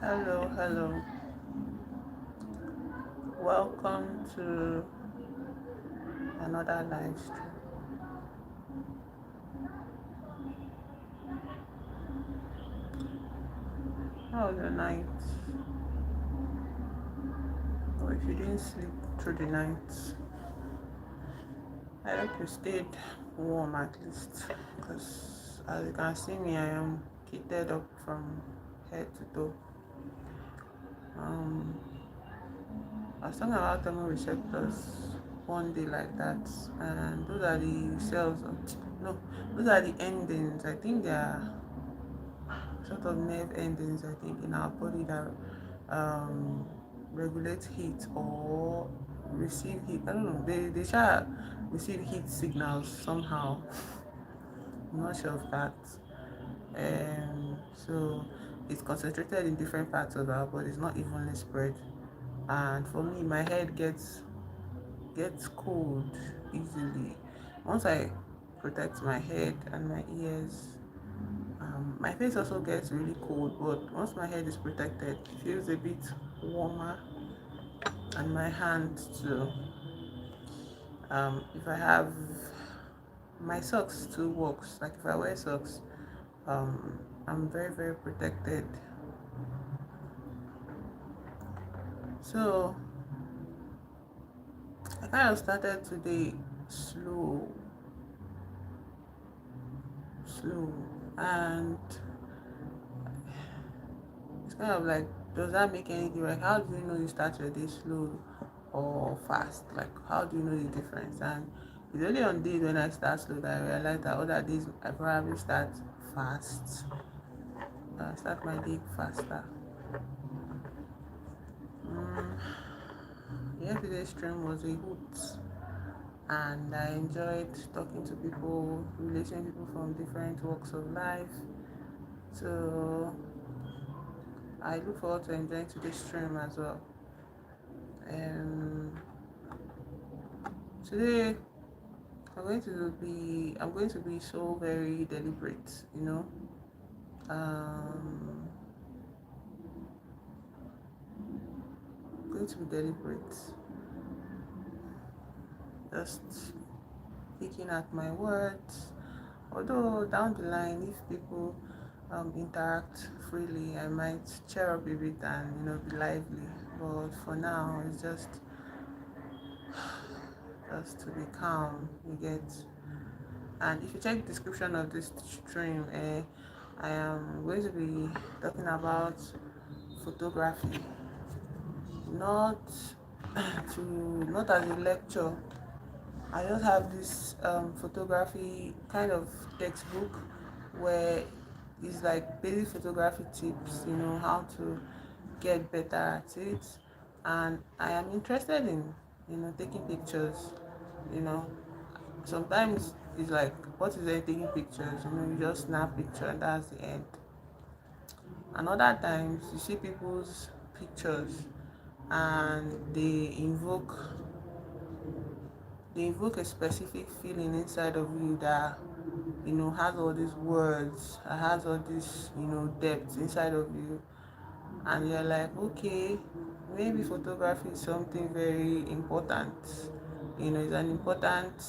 Hello, hello. Welcome to another live stream. How was your night? Or if you didn't sleep through the night, I hope you stayed warm at least. Because as you can see me, I am kitted up from head to toe. Um, I was talking about thermoreceptors one day like that, and those are the cells. No, those are the endings. I think they are sort of nerve endings, I think, in our body that um, regulate heat or receive heat. I don't know. They shall receive heat signals somehow. I'm not sure of that. So it's concentrated in different parts of our body. It's not evenly spread. And for me, my head gets cold easily. Once I protect my head and my ears, my face also gets really cold, but once my head is protected, it feels a bit warmer, and my hands too. If I have my socks too works, like if I wear socks, I'm very very protected. So I kind of started today slow, slow, and it's kind of like, does that make any difference? How do you know you start your day slow or fast? Like, how do you know the difference? And it's only on days when I start slow that I realize that other days I probably start fast. I start my day faster. Mm, Yesterday's stream was a hoot, and I enjoyed talking to people, relating people from different walks of life. So I look forward to enjoying today's stream as well. Um, Today I'm going to be so very deliberate, Um going to be deliberate. Just picking at my words. Although down the line, if people interact freely, I might cheer up a bit and be lively. But for now, it's just to be calm. You get. And if you check the description of this stream, I am going to be talking about photography, not not as a lecture. I just have this photography kind of textbook where it's like basic photography tips, how to get better at it. And I am interested in, taking pictures, you know. Sometimes it's like, what is there taking pictures? You just snap picture and that's the end. And other times you see people's pictures and they invoke a specific feeling inside of you that has all these words, has all this depth inside of you, and you're like, okay, maybe photography is something very important. It's an important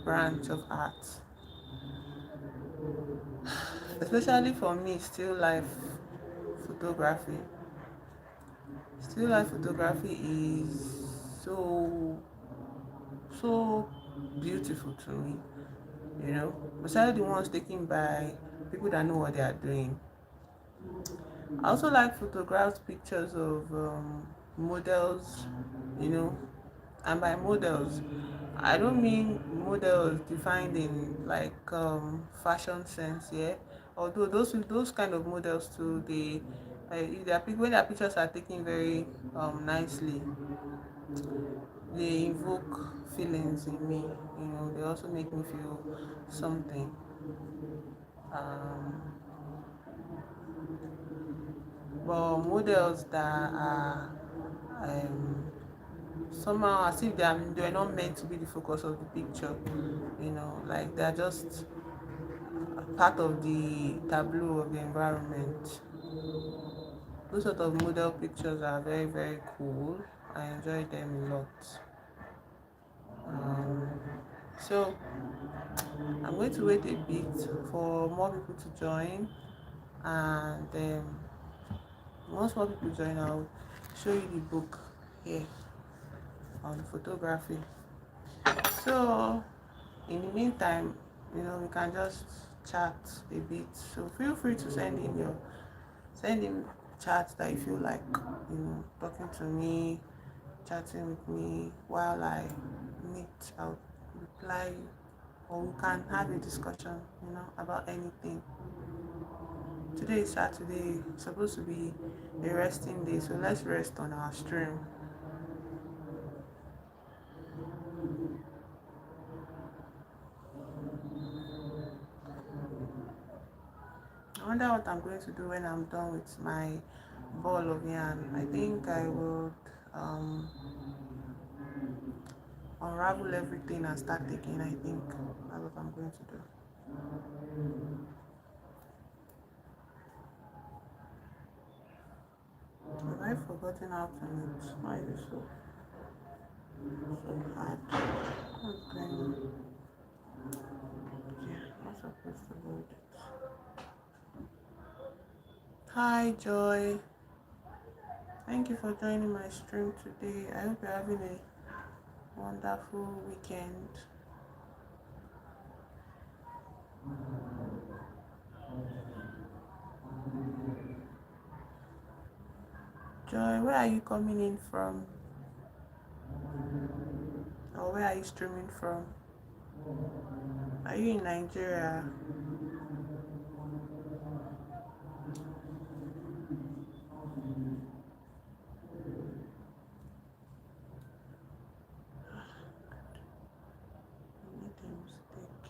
branch of art, especially for me. Photography Still life photography is so so beautiful to me, especially the ones taken by people that know what they are doing. I also like photographed pictures of models, you know, and by models, I don't mean models defined in like fashion sense, yeah. Although those kind of models too, if their when their pictures are taken very nicely, they invoke feelings in me. They also make me feel something. Um, but models that are um, somehow as if they're not meant to be the focus of the picture, like they're just part of the tableau of the environment. those sort of model pictures are very, very cool. I enjoy them a lot. Um, so I'm going to wait a bit for more people to join, and once more people join, I'll show you the book here on photography. So in the meantime, we can just chat a bit. So feel free to send in chats that you feel like talking to me, chatting with me while I meet. I'll reply you, or we can have a discussion, about anything. Today is Saturday, it's supposed to be a resting day, so let's rest on our stream. I wonder what I'm going to do when I'm done with my ball of yarn. I think I would unravel everything and start taking. I think that's what I'm going to do. Have I forgotten how to knit? Why is it so hard? What's going on? Yeah, I'm not supposed to hold it. Hi, Joy. Thank you for joining my stream today. I hope you're having a wonderful weekend. Joy, where are you coming in from? Or where are you streaming from? Are you in Nigeria? I made a mistake.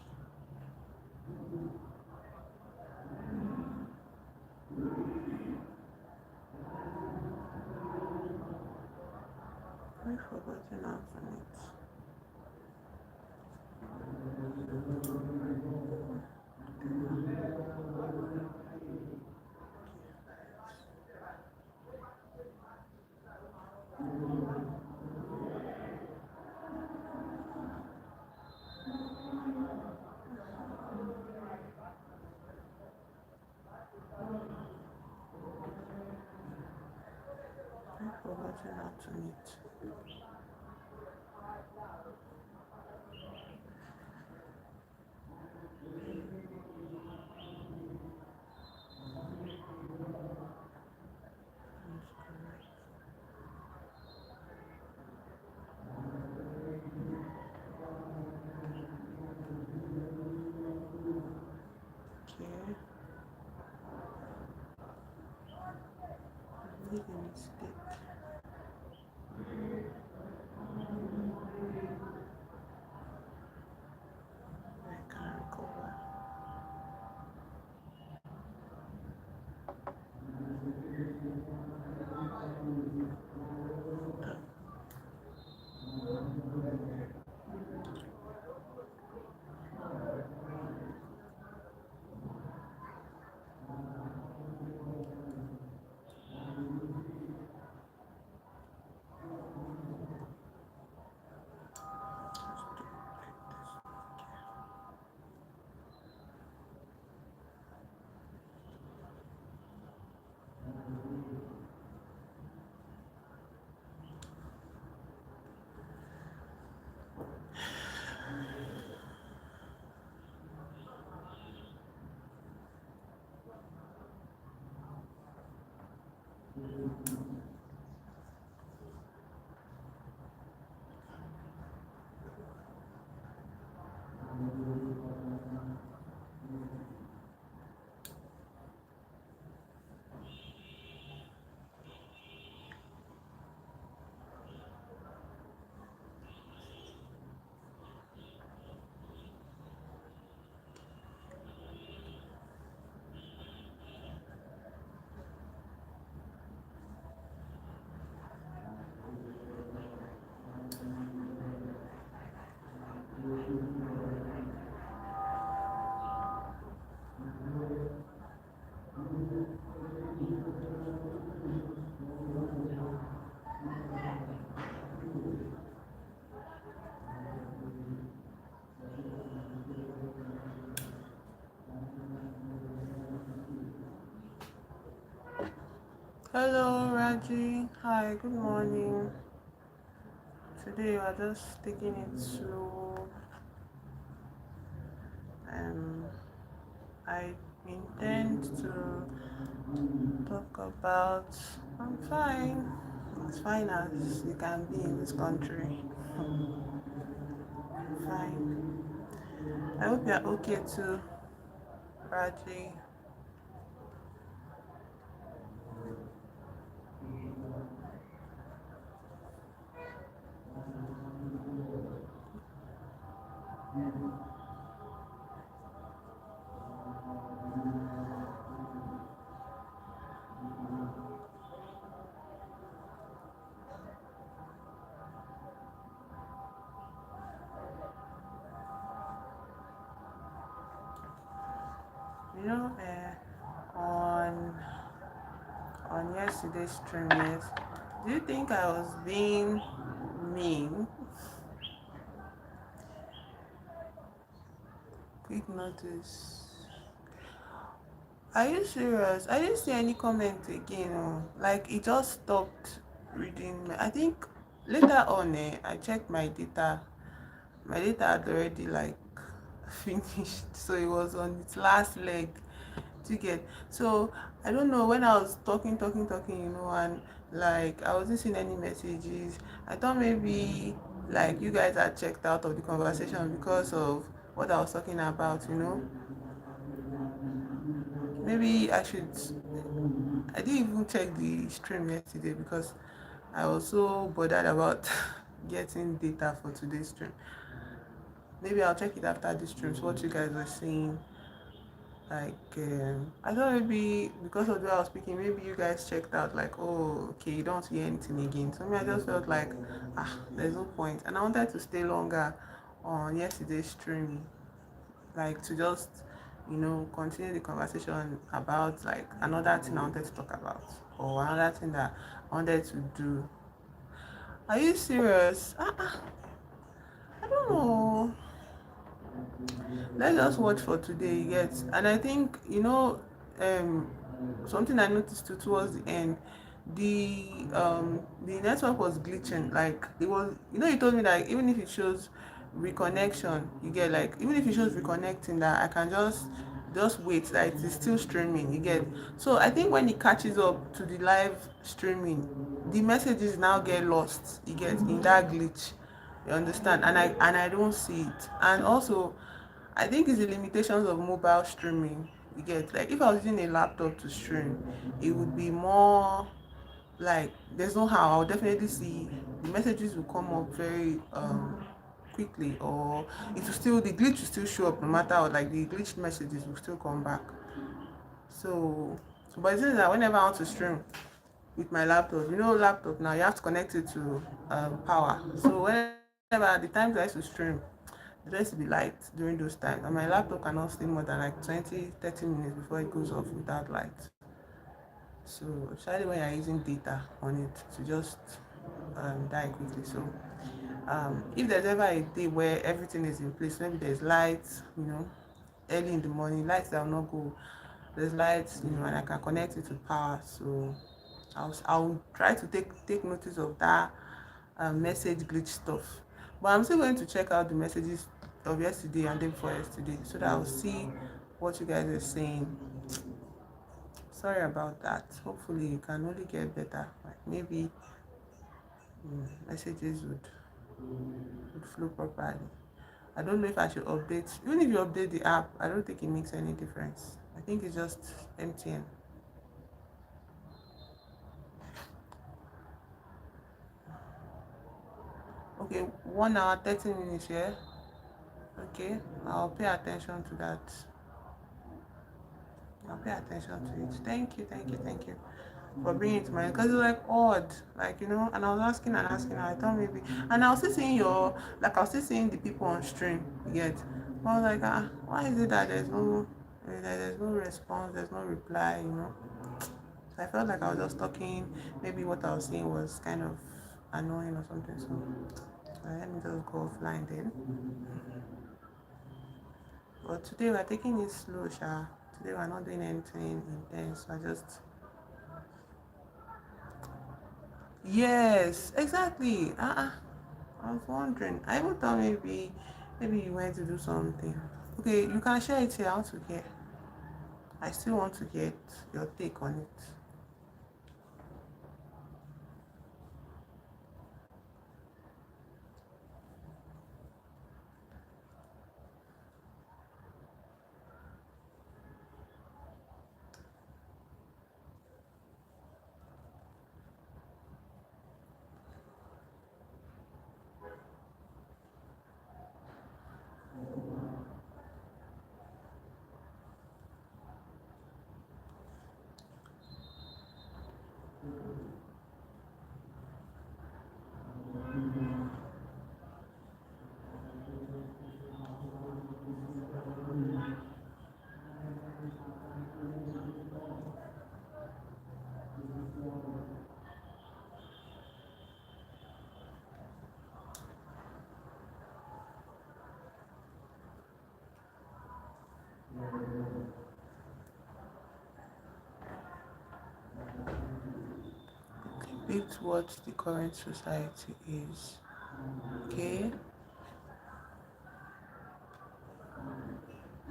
I've forgotten how to knit. I've forgotten how to knit. Okay, I made a mistake. I can recover. Hello, Raji. Hi, good morning. Today we are just taking it slow. Um, I intend to talk about. I'm fine. As fine as you can be in this country. Fine. I hope you're okay too, Raji. You know, on yesterday's stream, yes. Do you think I was being mean? Quick notice. Are you serious? I didn't see any comment again. Oh. Like it just stopped reading. I think later on, I checked my data. My data had already like finished, so it was on its last leg to get. So I don't know when I was talking, and like I wasn't seeing any messages. I thought maybe like you guys had checked out of the conversation because of what I was talking about. Maybe I didn't even check the stream yesterday because I was so bothered about getting data for today's stream. Maybe I'll check it after the stream. So what you guys were saying, like I thought maybe because of the way I was speaking, maybe you guys checked out like, oh, okay, you don't hear anything again. So me, I just felt like there's no point, and I wanted to stay longer on yesterday's stream, like to just continue the conversation about like another thing I wanted to talk about or another thing that I wanted to do. Are you serious? I don't know. Let's just watch for today, you get. And I think um something I noticed too towards the end, the network was glitching. Like it was, you told me that even if it shows reconnection, you get, like even if it shows reconnecting, that I can just wait that it is still streaming, you get. So I think when it catches up to the live streaming, the messages now get lost, you get, in that glitch. You understand? And I don't see it. And also I think it's the limitations of mobile streaming. You get, like if I was using a laptop to stream, it would be more like there's no how. I'll definitely see the messages will come up very quickly, or it will still, the glitch will still show up no matter what, like the glitched messages will still come back. So but the thing is that whenever I want to stream with my laptop, laptop now you have to connect it to power. So whenever the times I used to stream, it has to be light during those times, and my laptop cannot stay more than like 20-30 minutes before it goes off without light. So especially when you're using data on it to just die quickly. So if there's ever a day where everything is in place, maybe there's lights, early in the morning, lights that will not go, there's lights, and I can connect it to power. So I'll try to take notice of that message glitch stuff. But I'm still going to check out the messages of yesterday and day before yesterday so that I'll see what you guys are saying. Sorry about that. Hopefully you can only get better. Like maybe messages would flow properly. I don't know if I should update. Even if you update the app, I don't think it makes any difference. I think it's just MTN. Okay, 1 hour 30 minutes, yeah. Okay, I'll pay attention to that. I'll pay attention to it. Thank you for bringing it to mind, because it's like odd, like and I was asking and asking, and I thought maybe, and I was still seeing I was still seeing the people on stream, yet I was like, why is it that there's no response, there's no reply. So I felt like I was just talking, maybe what I was saying was kind of annoying or something. So let me just go offline then. But today we're taking it slow, Sha. Today we're not doing anything intense. I just Yes, exactly. I was wondering. I even thought maybe you went to do something. Okay, you can share it here. I want to hear. I still want to get your take on it. Depict what the current society is. Okay.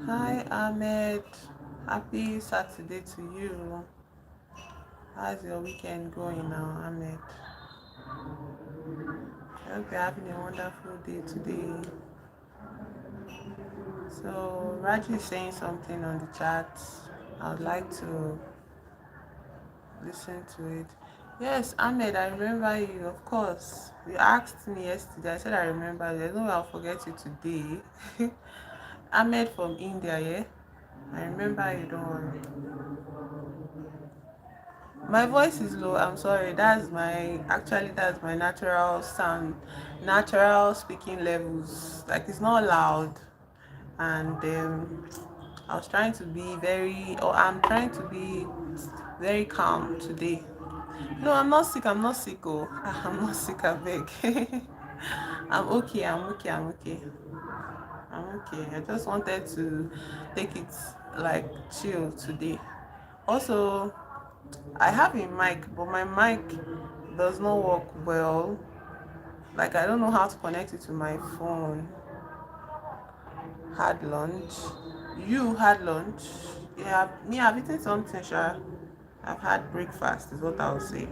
Hi Ahmed. Happy Saturday to you. How's your weekend going now, Ahmed? I hope you're having a wonderful day today. So Raji is saying something on the chat. I would like to listen to it. Yes, Ahmed, I remember you, of course. You asked me yesterday. I said I remember you. There's no way I'll forget you today. Ahmed from India, yeah? I remember you, don't worry. My voice is low, I'm sorry. That's my natural sound, natural speaking levels. Like it's not loud. And I was trying to be I'm trying to be very calm today. No, I'm not sick, oh. I'm not sick, I beg. I'm okay. I'm okay. I just wanted to take it like chill today. Also, I have a mic, but my mic does not work well. Like I don't know how to connect it to my phone. Had lunch. You had lunch. Yeah, me, I've eaten something, sure. I've had breakfast, is what I'll say.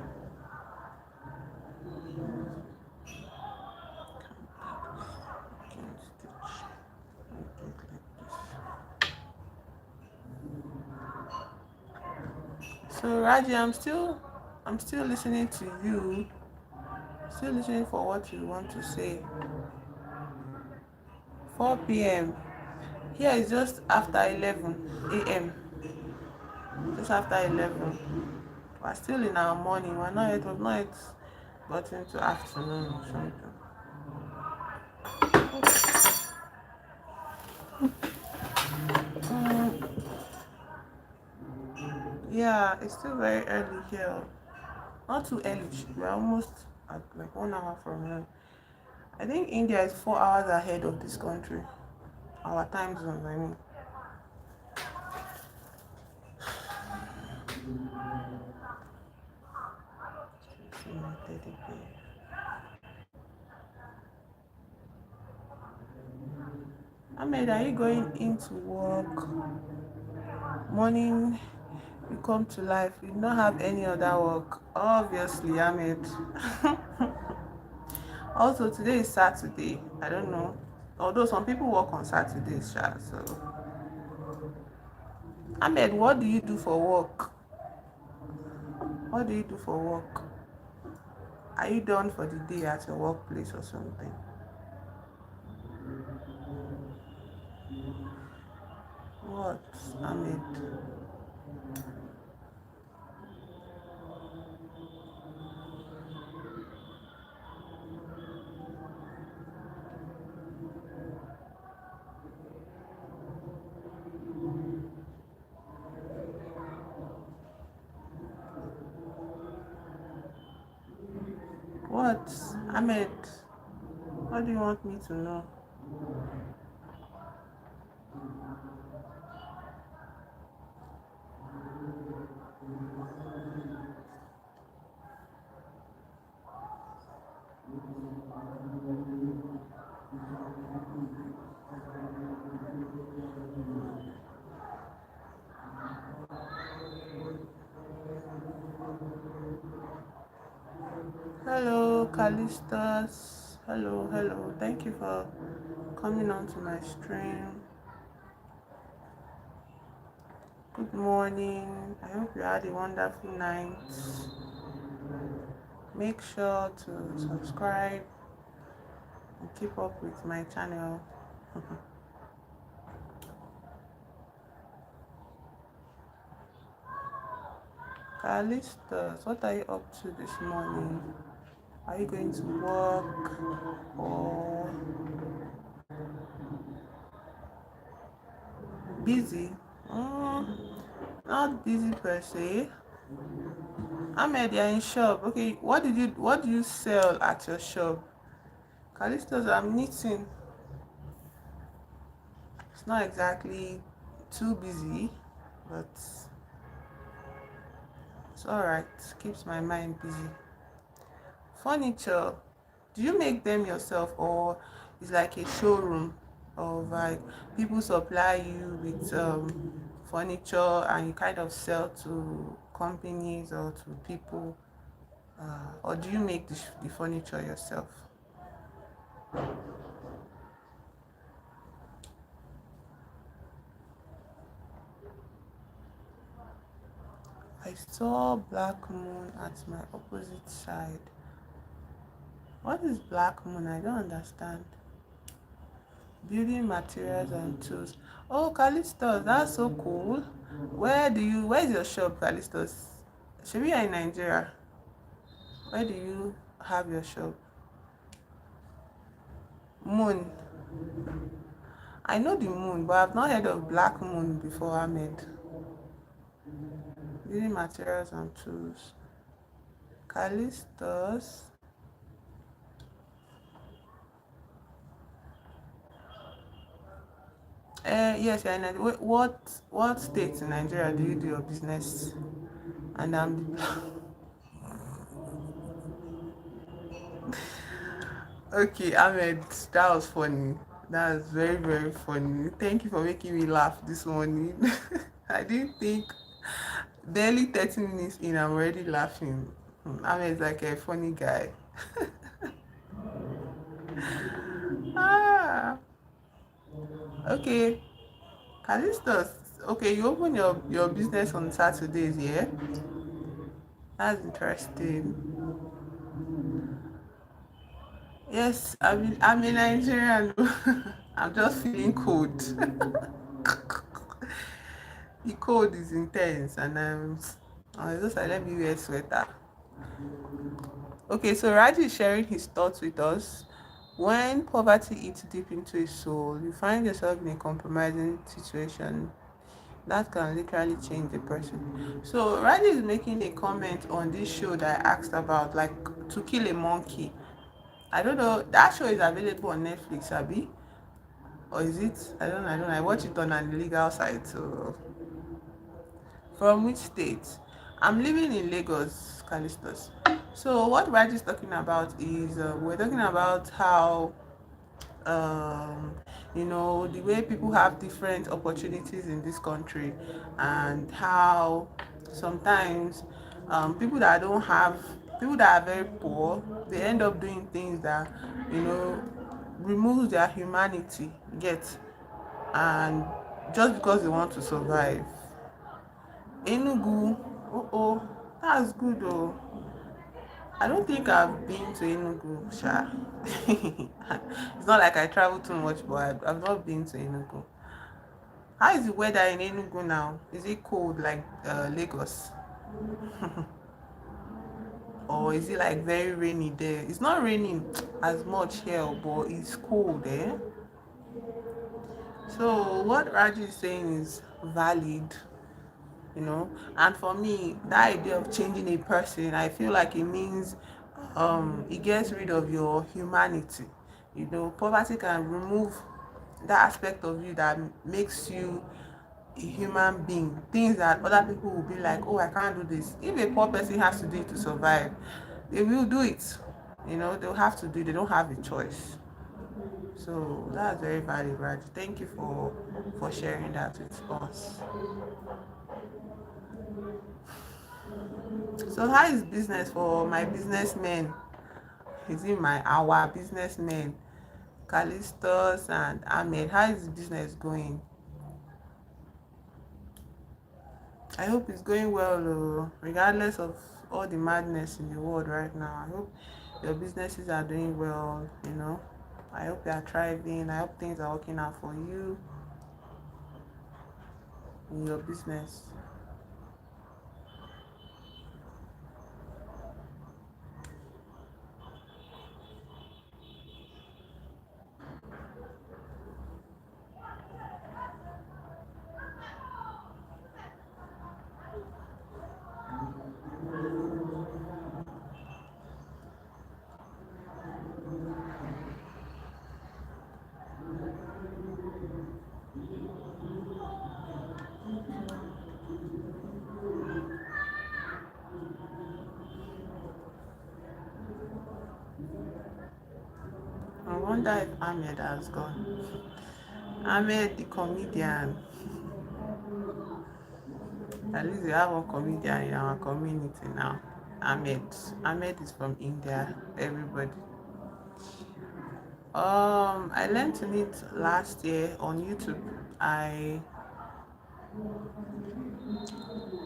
So Raji, I'm still listening to you. Still listening for what you want to say. 4 p.m. Here is just after 11 a.m. Just after 11. We're still in our morning. We've not yet got into afternoon or something. Yeah, it's still very early here. Not too early. We're almost at like 1 hour from now. I think India is 4 hours ahead of this country. Our time zone, I mean. See my teddy bear. Ahmed, are you going into work? Morning, you come to life. You don't have any other work. Obviously, Ahmed. Also, today is Saturday. I don't know. Although some people work on Saturdays, sha, so. Ahmed, what do you do for work? What do you do for work? Are you done for the day at your workplace or something? What, Ahmed? What, Ahmed? What do you want me to know? Hello, Callistus. Hello, hello. Thank you for coming on to my stream. Good morning. I hope you had a wonderful night. Make sure to subscribe and keep up with my channel. Callistus, what are you up to this morning? Are you going to work or busy? Not busy per se. Ahmed, you're in shop. Okay, what do you sell at your shop? Callistus, I'm knitting. It's not exactly too busy, but it's alright. Keeps my mind busy. Furniture. Do you make them yourself or it's like a showroom of like people supply you with furniture and you kind of sell to companies or to people, or do you make the furniture yourself? I saw black moon at my opposite side. What is black moon? I don't understand. Building materials and tools. Oh, Callistus, that's so cool. Where's your shop, Callistus? Should we are in Nigeria? Where do you have your shop? Moon. I know the moon, but I've not heard of black moon before, Ahmed. Building materials and tools. Callistus. Yes, you're in Nigeria. What state in Nigeria do you do your business? And okay, Ahmed, that was funny. That was very, very funny. Thank you for making me laugh this morning. I didn't think barely 30 minutes in, I'm already laughing. Ahmed is like a funny guy. Ah, okay. Callistus, okay, you open your business on Saturdays, yeah? That's interesting. Yes, I'm a Nigerian. I'm just feeling cold. The cold is intense, and I was just like, let me wear a sweater. Okay, so Raji is sharing his thoughts with us. When poverty eats deep into his soul, you find yourself in a compromising situation that can literally change the person. So Raji is making a comment on this show that I asked about, like To Kill a Monkey. I don't know. That show is available on Netflix, Abby, or is it? I don't know. I watch it on an illegal site. So, from which state? I'm living in Lagos, Callistus. So, what Raj is talking about is we're talking about how um, the way people have different opportunities in this country, and how sometimes people that don't have, people that are very poor, they end up doing things that you know removes their humanity, get, and just because they want to survive. Enugu, oh, that's good oh. I don't think I've been to Enugu, Sha. It's not like I travel too much, but I've not been to Enugu. How is the weather in Enugu now? Is it cold like Lagos? Or is it like very rainy there? It's not raining as much here, but it's cold there. So what Raji is saying is valid, and for me, that idea of changing a person, I feel like it means it gets rid of your humanity. Poverty can remove that aspect of you that makes you a human being, things that other people will be like, oh, I can't do this. If a poor person has to do it to survive, they will do it. They'll have to do it. They don't have a choice. So that's very valid, Raj. Thank you for sharing that with us. So how is business for my businessmen? Is it my our businessmen, Callistus and Ahmed? How is the business going? I hope it's going well, regardless of all the madness in the world right now. I hope your businesses are doing well, you know. I hope you are thriving. I hope things are working out for you in your business. I wonder if Ahmed has gone. Ahmed, the comedian. At least we have one comedian in our community now. Ahmed. Ahmed is from India. Everybody. I learned to knit last year on YouTube. I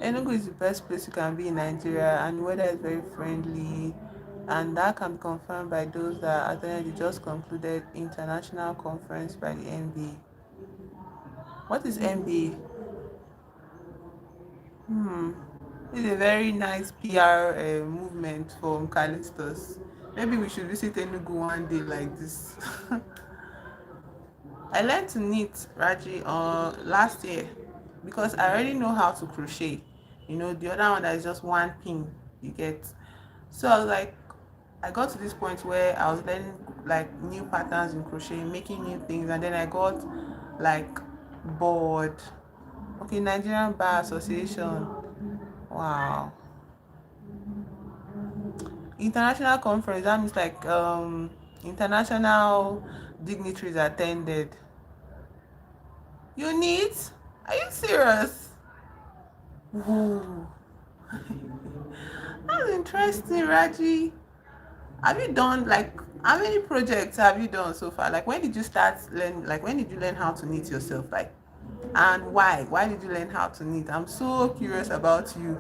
Enugu is the best place you can be in Nigeria, and the weather is very friendly, and that can be confirmed by those that attended the just concluded international conference by the NBA. What is NBA? It's a very nice PR movement from Callistus. Maybe we should visit Enugu one day like this. I learned to knit Raji last year because I already know how to crochet. You know, the other one that is just one pin you get. So I was like, I got to this point where I was learning like new patterns in crochet, making new things, and then I got like bored. Okay, Nigerian Bar Association. Wow. International conference, that means like international dignitaries attended. You need? Are you serious? Whoa. That's interesting, Raji. Have you done like how many projects have you done so far? Like when did you start learn like when did you learn how to knit yourself? Like and why? Why did you learn how to knit? I'm so curious about you.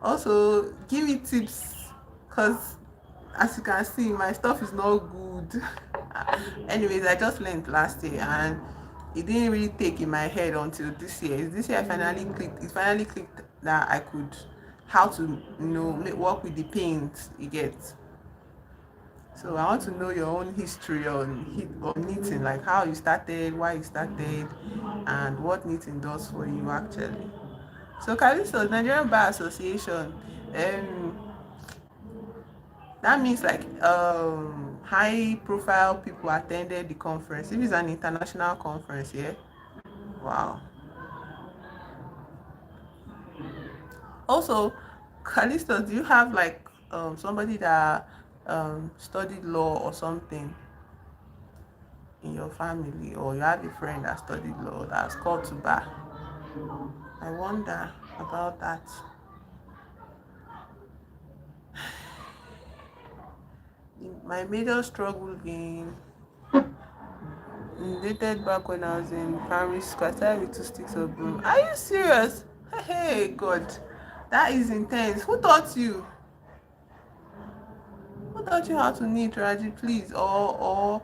Also, give me tips because as you can see, my stuff is not good. Anyways, I just learned last year and it didn't really take in my head until this year. This year I finally clicked. It finally clicked that I could how to work with the paint you get. So I want to know your own history on knitting, like how you started, why you started, and what knitting does for you actually. So Callisto, Nigerian Bar Association, that means like high profile people attended the conference. If it's an international conference, yeah. Wow. Also, Callisto, do you have like somebody that studied law or something in your family, or you have a friend that studied law that's called to bar? I wonder about that. My major struggle dated back when I was in primary school. I started with 2 sticks of broom. Are you serious? Hey, God, that is intense. Who taught you how to knit, Raji? Please, or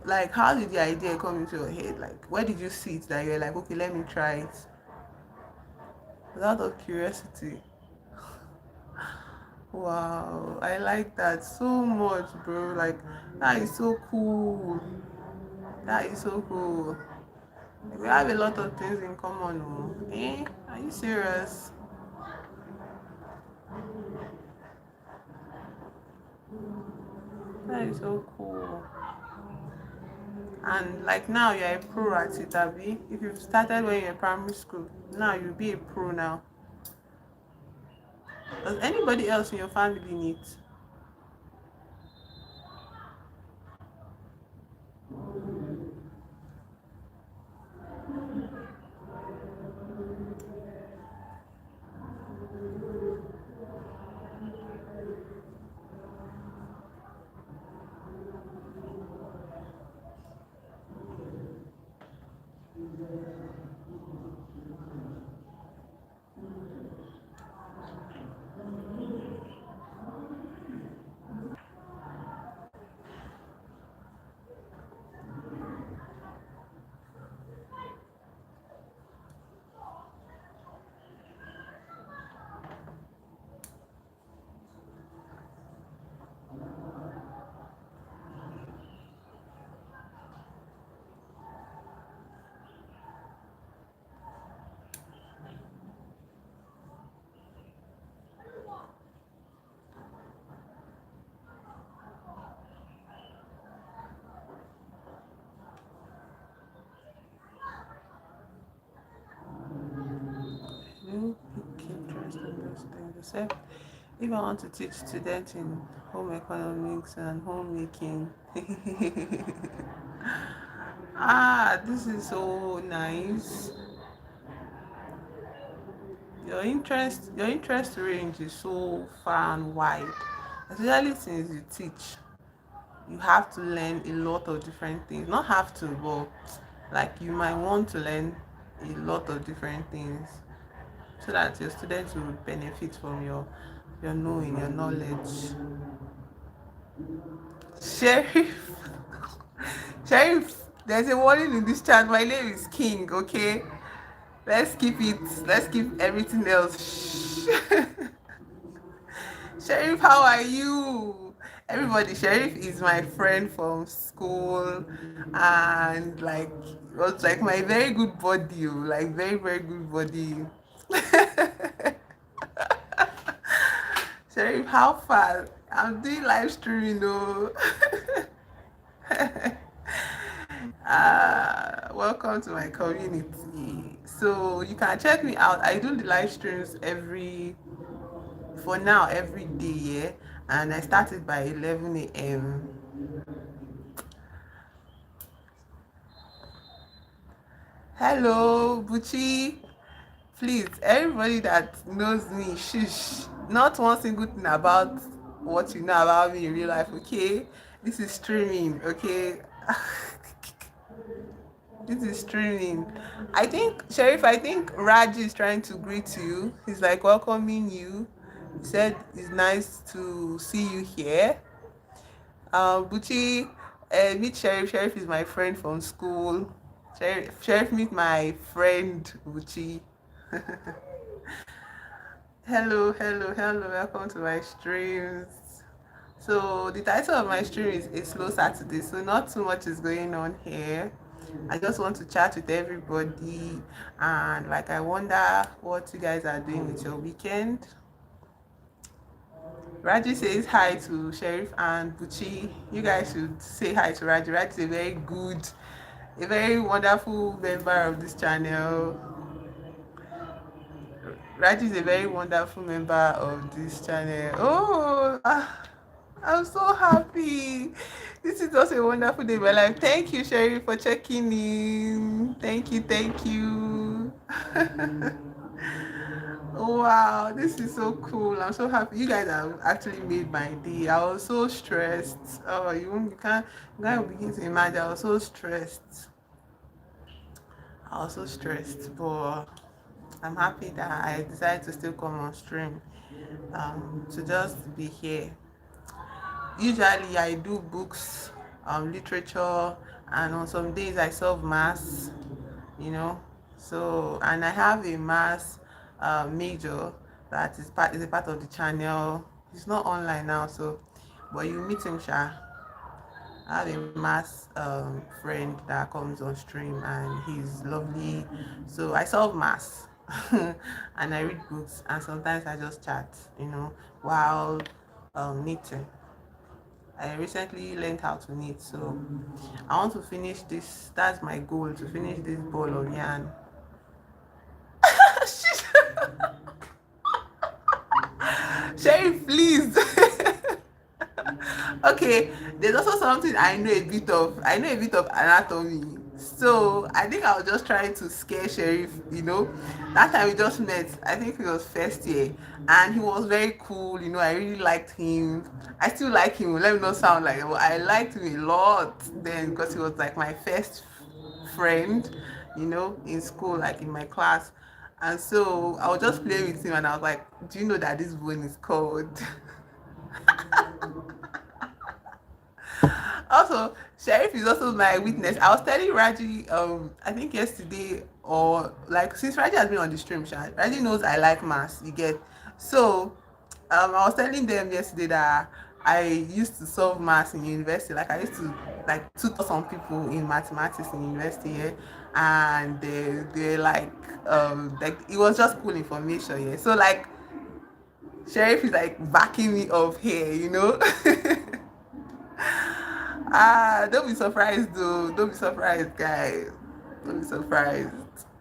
like, how did the idea come into your head? Like, where did you see it that you're like, okay, let me try it? Out of curiosity. Wow, I like that so much, bro. Like, that is so cool. That is so cool. We have a lot of things in common. Oh. Eh? Are you serious? That is so cool. And like now you're a pro at it, Abby. If you've started when you're in primary school, now you'll be a pro now. Does anybody else in your family need? Except if I want to teach students in home economics and homemaking. This is so nice. Your interest range is so far and wide. Especially since you teach, you have to learn a lot of different things. Not have to, but like you might want to learn a lot of different things so that your students will benefit from your knowing, your knowledge. Sheriff, Sheriff, there's a warning in this chat. My name is King, okay? Let's keep it, let's keep everything else. Shh. Sheriff, how are you? Everybody, Sheriff is my friend from school, and like was like my very good buddy, like very, very good buddy. Sheriff, how far? I'm doing live streaming though. Welcome to my community. So you can check me out. I do the live streams for now, every day, yeah. And I started by 11 a.m. Hello, Buchi. Please, everybody that knows me, shush. Not one single thing about what you know about me in real life, okay? This is streaming, okay? This is streaming. I think Raj is trying to greet you. He's like welcoming you. He said it's nice to see you here. Buchi, meet Sheriff. Sheriff is my friend from school. Sheriff meet my friend Buchi. Hello, hello, hello. Welcome to my streams. So the title of my stream is A Slow Saturday. So not too much is going on here. I just want to chat with everybody, and like I wonder what you guys are doing with your weekend. Raji says hi to Sheriff and Buchi. You guys should say hi to Raji. Raji is a very good, a very wonderful member of this channel. Raji is a very wonderful member of this channel. I'm so happy. This is also a wonderful day in my life. Thank you, Sherry, for checking in. Thank you, thank you. Wow, this is so cool. I'm so happy. You guys have actually made my day. I was so stressed. Oh, you can't begin to imagine. I was so stressed. But I'm happy that I decided to still come on stream. To just be here. Usually I do books, literature, and on some days I solve maths, you know. So, and I have a maths major that is a part of the channel. It's not online now, so but you meet him, Sha. I have a maths friend that comes on stream and he's lovely. So I solve maths and I read books, and sometimes I just chat, while knitting. I recently learned how to knit, so I want to finish this. That's my goal, to finish this ball of yarn. Sherry, please. Okay, there's also something I know a bit of anatomy, so I think I was just trying to scare Sheriff. That time we just met, I think it was first year, and he was very cool. I really liked him. I still like him. Let me not sound like, well, I liked him a lot then, because he was like my first friend, in school, like in my class. And so I was just playing with him, and I was like, do you know that this bone is called? Also, Sheriff is also my witness. I was telling Raji, I think yesterday, or like since Raji has been on the stream, Raji knows I like maths. You get. So, I was telling them yesterday that I used to solve maths in university. Like I used to like tutor some people in mathematics in university, yeah? And they like it was just cool information, yeah. So like Sheriff is like backing me up here. Don't be surprised though. Don't be surprised, guys. Don't be surprised.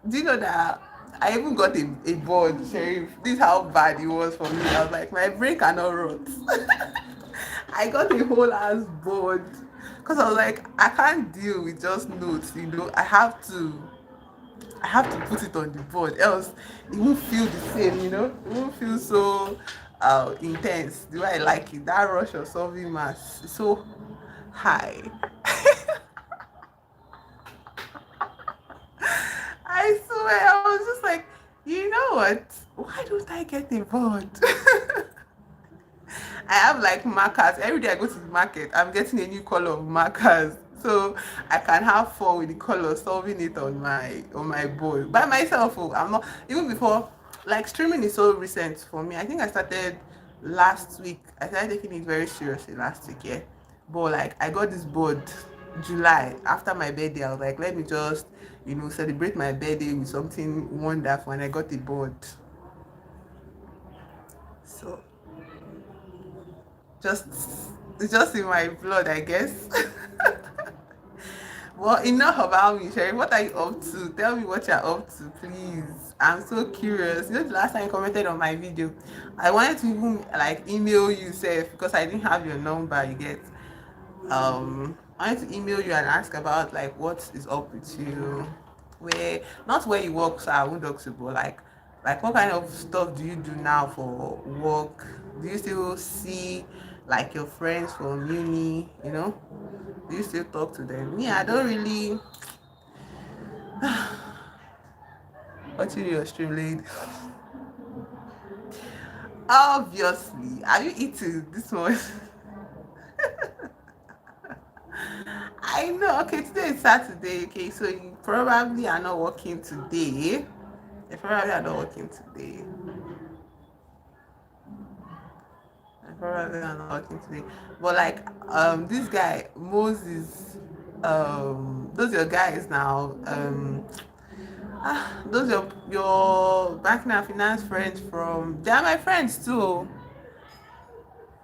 Do you know that I even got a board, Sheriff. This is how bad it was for me. I was like, my brain cannot rot. I got a whole ass board because I was like, I can't deal with just notes, I have to put it on the board, else it won't feel the same. It won't feel so intense the way I like it. That rush of solving maths is so high. I swear, I was just like, you know what? Why don't I get a board? I have like markers. Every day I go to the market, I'm getting a new color of markers. So I can have fun with the color, solving it on my board. By myself, oh, I'm not even before like streaming is so recent for me. I think I started last week. I started taking it very seriously last week, yeah. But like I got this board July after my birthday. I was like, let me just, celebrate my birthday with something wonderful, and I got the board. So just it's just in my blood, I guess. Well, enough about me, Sherry. What are you up to? Tell me what you're up to, please. I'm so curious. The last time you commented on my video, I wanted to even like email you, Seth, because I didn't have your number. You get. I wanted to email you and ask about like what is up with you, where not where you work, so I won't talk to, but like what kind of stuff do you do now for work? Do you still see like your friends from uni? Do you still talk to them? Yeah, I don't really. Watching your stream late. Obviously, are you eating this one? I know. Okay, today is Saturday. Okay, so you probably are not working today. You probably are not working today. I probably are not working today. But like, this guy Moses, those your guys now. Those your banking and finance friends from. They are my friends too.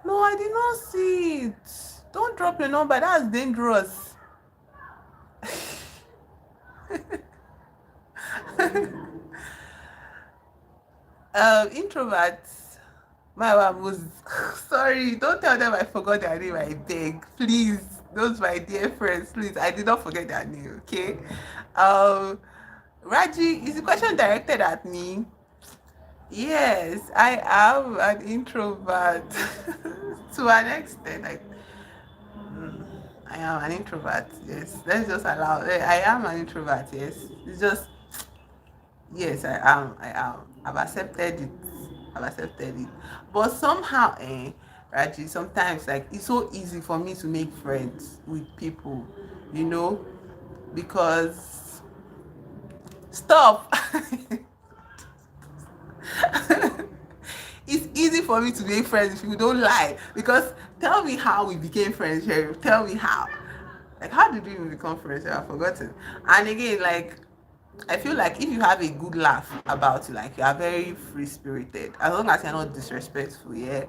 No, I did not see it. Don't drop your number. That's dangerous. Introverts. My mom was sorry. Don't tell them I forgot their name. I beg, please. Those my dear friends, please. I did not forget their name. Okay. Um, Raji, is the question directed at me? Yes, I am an introvert to an extent. I am an introvert. Yes, let's just allow. I am an introvert. Yes, it's just yes. I am. I am. I've accepted it. I've accepted it. But somehow, Raji, sometimes like it's so easy for me to make friends with people, you know, because stop. It's easy for me to make friends if you don't lie. Because tell me how we became friends, Sheriff. Tell me how. Like, how did we even become friends? I've forgotten. And again, like, I feel like if you have a good laugh about you, like you are very free spirited, as long as you're not disrespectful, yeah,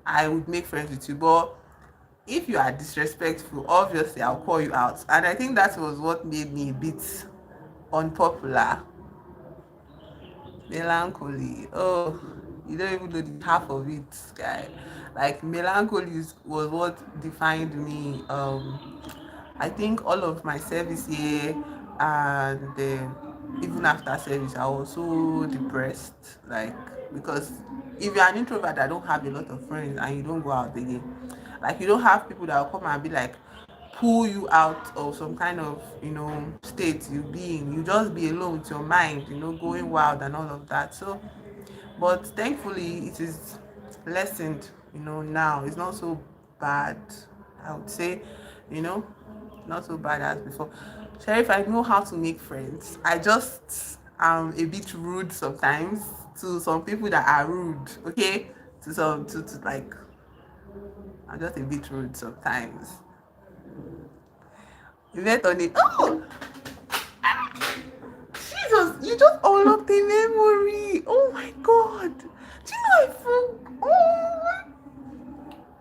I would make friends with you. But if you are disrespectful, obviously I'll call you out. And I think that was what made me a bit unpopular. Melancholy. Oh, you don't even know the half of it, guy. Like melancholy was what defined me. I think all of my service here and even after service, I was so depressed. Like because if you're an introvert that don't have a lot of friends and you don't go out again, like you don't have people that will come and be like pull you out of some kind of state you be in. You just be alone with your mind, going wild and all of that. So but thankfully it is lessened, now it's not so bad, I would say, you know not so bad as before. Sheriff, I know how to make friends. I just am a bit rude sometimes to some people that are rude, okay, to some to like I'm just a bit rude sometimes. You met on it. Oh, Jesus, you just unlocked a memory. Oh my God. Do you know I feel? Oh,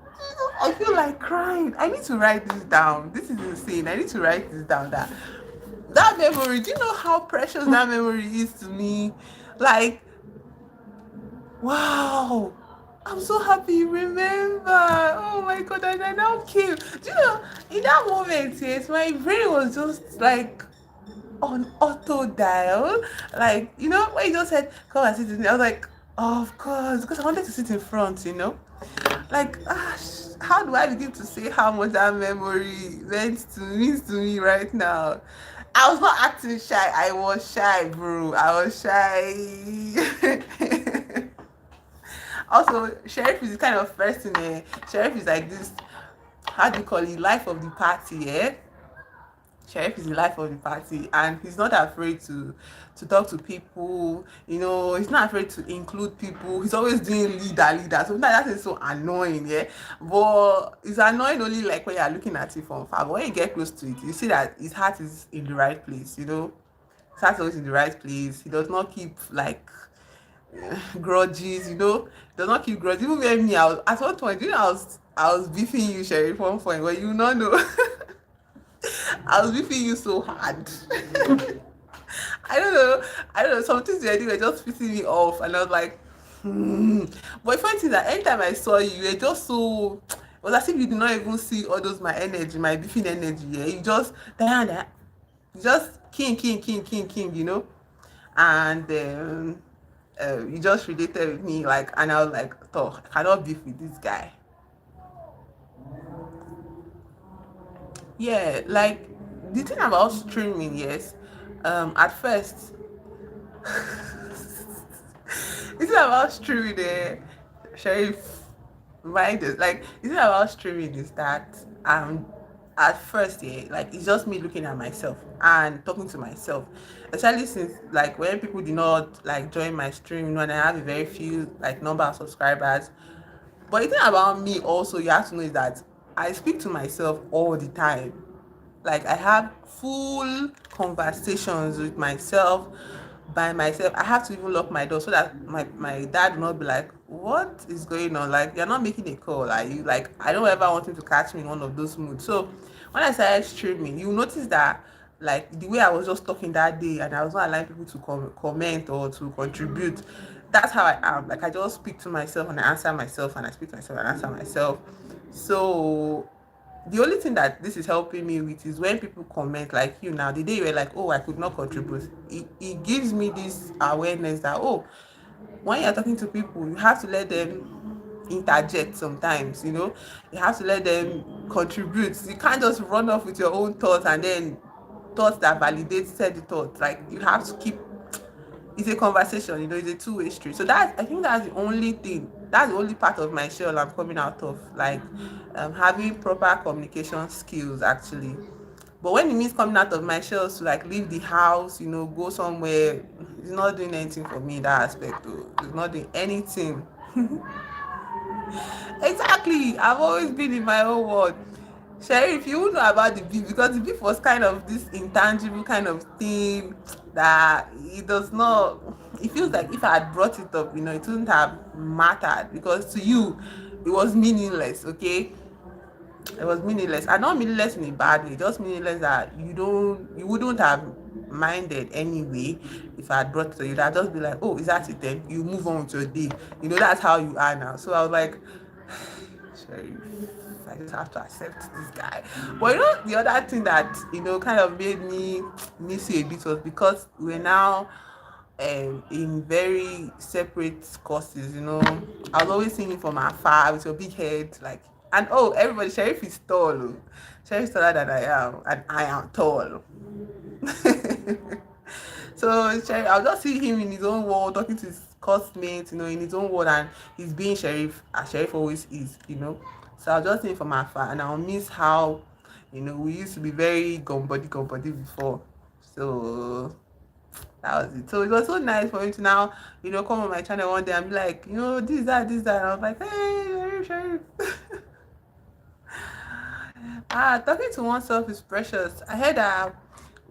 Jesus, I feel like crying. I need to write this down. This is insane. I need to write this down. That memory, do you know how precious that memory is to me? Like, wow. I'm so happy you remember. Oh my god, and I now came. Do you know, in that moment, yes, my brain was just like on auto dial. Like, when you just said, come and sit with me, I was like, oh, of course, because I wanted to sit in front, Like, how do I begin to say how much that memory means to me right now? I was not acting shy. I was shy, bro. I was shy. Also, Sheriff is the kind of person. Sheriff is like this. How do you call it? Life of the party. Yeah. Sheriff is the life of the party, and he's not afraid to talk to people. He's not afraid to include people. He's always doing leader. Sometimes that is so annoying, yeah. But it's annoying only like when you're looking at it from far. But when you get close to it, you see that his heart is in the right place. His heart is always in the right place. He does not keep like grudges. He does not keep grudges. Even when me, at one point, I was beefing you, Sheriff, one point where you not know. I was beefing you so hard. I don't know. I don't know. Some things you were doing were just pissing me off, and I was like, hmm. But the funny thing is that anytime I saw you, you were just so. It was as if you did not even see all those my energy, my beefing energy. Yeah, you just Diana, you just king, and you just related with me like, and I was like, oh, I cannot beef with this guy. Yeah, like the thing about streaming, yes. At first, the thing about streaming, Sheriff, mind is like the thing about streaming is that at first, yeah, like it's just me looking at myself and talking to myself. Especially since like when people did not like join my stream, when I have a very few like number of subscribers. But the thing about me also you have to know is that I speak to myself all the time. Like I have full conversations with myself by myself. I have to even lock my door so that my dad will not be like, what is going on? Like you're not making a call. Are you like I don't ever want him to catch me in one of those moods. So when I started streaming, you notice that like the way I was just talking that day and I was not allowing people to comment or to contribute. That's how I am. Like I just speak to myself and I answer myself and I speak to myself and answer myself. So the only thing that this is helping me with is when people comment like you now the day you were like, oh, I could not contribute, it gives me this awareness that, oh, when you're talking to people you have to let them interject sometimes. You have to let them contribute. You can't just run off with your own thoughts and then thoughts that validate said thoughts. Like you have to keep, it's a conversation, it's a two-way street. So that I think that's the only thing, that's the only part of my shell I'm coming out of, like having proper communication skills actually. But when it means coming out of my shell to like leave the house, go somewhere, it's not doing anything for me in that aspect though. It's not doing anything. Exactly, I've always been in my own world. Sherry, if you know about the beef, because the beef was kind of this intangible kind of thing that it does not, it feels like if I had brought it up, it wouldn't have mattered because to you it was meaningless. Okay, it was meaningless, and not meaningless in a bad way, just meaningless that you wouldn't have minded anyway. If I had brought it to you, that just be like, oh, is that it? Then you move on with your day. That's how you are now. So I was like, sorry, I just have to accept this guy. But the other thing that kind of made me miss you a bit was because we're now in very separate courses. I was always seeing you from afar with your big head, like, and oh, everybody, Sheriff is tall. Oh. Sheriff is taller than I am, and I am tall. So Sheriff, I'll just see him in his own world, talking to his classmates, in his own world, and he's being Sheriff, as Sheriff always is. So I'll just see him from afar, and I'll miss how, we used to be very gum body before. So that was it. So it was so nice for him to now, come on my channel one day and be like, this, that. And I was like, hey, Sheriff. Talking to oneself is precious. I heard that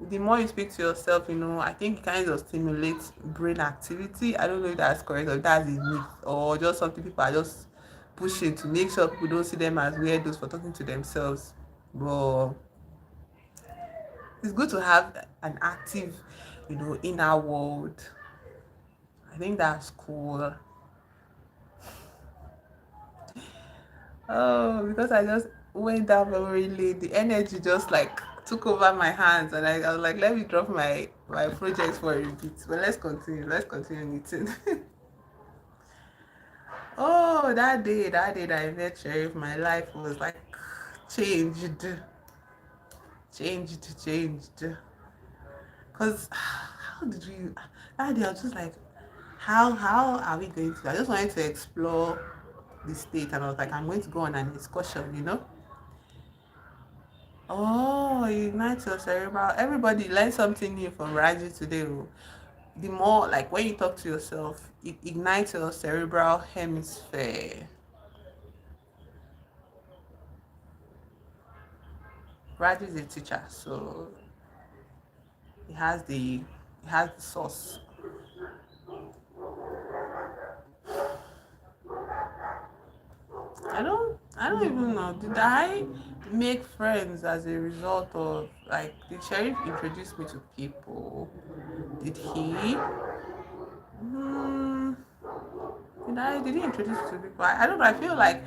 the more you speak to yourself, I think it kind of stimulates brain activity. I don't know if that's correct or if that's a myth or just something people are just pushing to make sure people don't see them as weirdos for talking to themselves. But It's good to have an active, inner world. I think that's cool. Oh, because I just went down memory lane, the energy just like took over my hands, and I was like, let me drop my project for a bit. But let's continue. Let's continue meeting. Oh, that day that I met Sheriff, my life was like changed, changed. Cause how did you? That day I was just like, how are we going to? I just wanted to explore the state, and I was like, I'm going to go on an excursion. Oh, you ignite your cerebral. Everybody learn something new from Raji today. Oh. The more like when you talk to yourself, it ignites your cerebral hemisphere. Raji is a teacher, so he has the source. I don't even know. Did I make friends as a result of like did Sheriff introduce me to people? Did he? Hmm, did he introduce me to people? I don't know. I feel like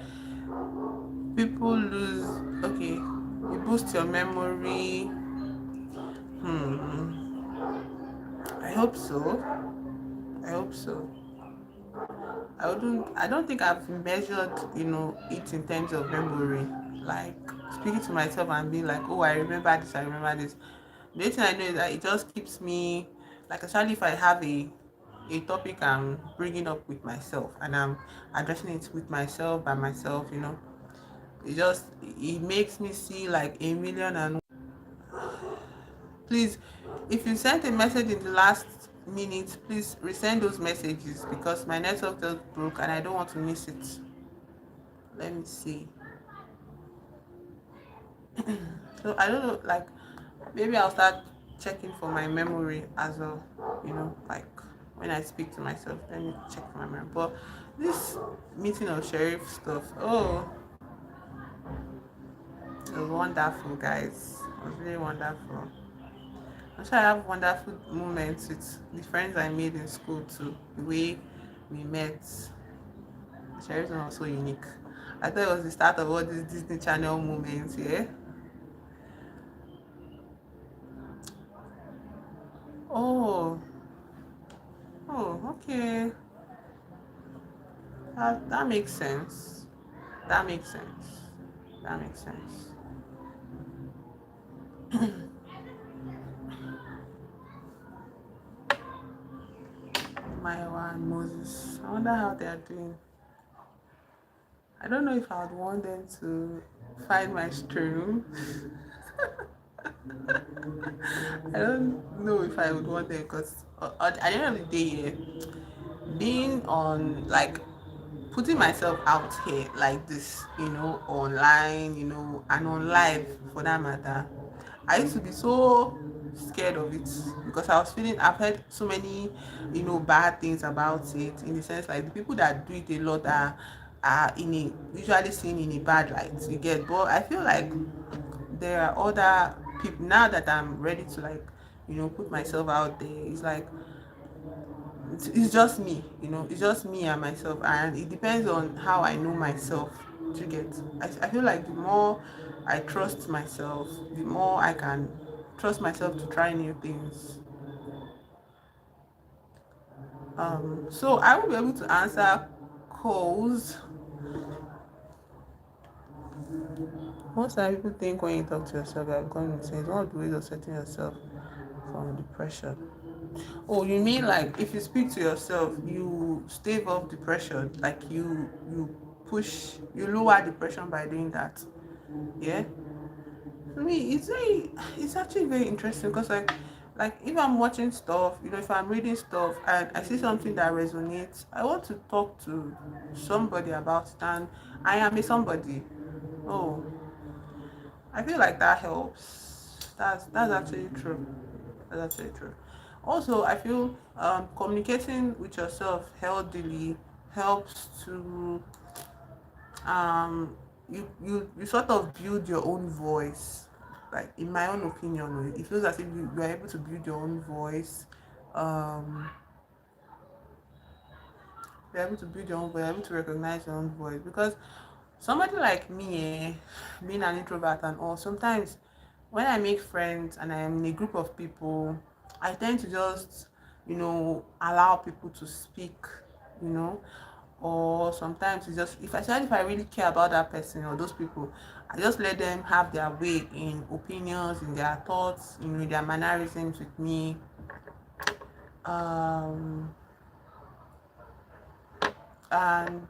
people lose okay, you boost your memory. Hmm. I hope so. I hope so. I don't think I've measured, it in terms of memory. Like speaking to myself and being like, oh, I remember this. The only thing I know is that it just keeps me like, especially if I have a topic I'm bringing up with myself and I'm addressing it with myself by myself. It makes me see like a million and please, if you sent a message in the last minute, please resend those messages because my network just broke and I don't want to miss it. Let me see. So I don't know, like maybe I'll start checking for my memory as well. Like when I speak to myself, let me check for my memory. But this meeting of sheriff stuff, oh, it was wonderful, guys. It was really wonderful. I'm sure I have wonderful moments with the friends I made in school too. The way we met, Sheriff was so unique. I thought it was the start of all these Disney Channel moments, yeah. Oh, oh, okay. That makes sense. That makes sense. That makes sense. Maya and Moses. I wonder how they are doing. I don't know if I would want them to find my stream. I don't know if I would want them because at the end of the day, yeah, being on like putting myself out here like this, online, and on live for that matter, I used to be so scared of it because I've heard so many, bad things about it in the sense like the people that do it a lot are usually seen in a bad light, you get. But I feel like there are other people now that I'm ready to like, put myself out there. It's like it's just me, it's just me and myself, and it depends on how I know myself to get. I feel like the more I trust myself, the more I can trust myself to try new things. So I will be able to answer calls. Most of people think when you talk to yourself you're going insane. One of the ways of setting yourself from depression. Oh, you mean like if you speak to yourself, you stave off depression, like you lower depression by doing that. Yeah. For me, it's actually very interesting because like if I'm watching stuff, if I'm reading stuff and I see something that resonates, I want to talk to somebody about it, and I am a somebody. Oh, I feel like that helps. That's actually true. That's actually true. Also, I feel communicating with yourself healthily helps to you sort of build your own voice. like in my own opinion, it feels as if you are able to build your own voice. Um, you're able to build your own voice, you're able to recognize your own voice. Because somebody like me, being an introvert and all, sometimes when I make friends and I'm in a group of people, I tend to just, allow people to speak, you know, or sometimes it's just especially if I really care about that person or those people, I just let them have their way in opinions, in their thoughts, in their mannerisms with me. Um, and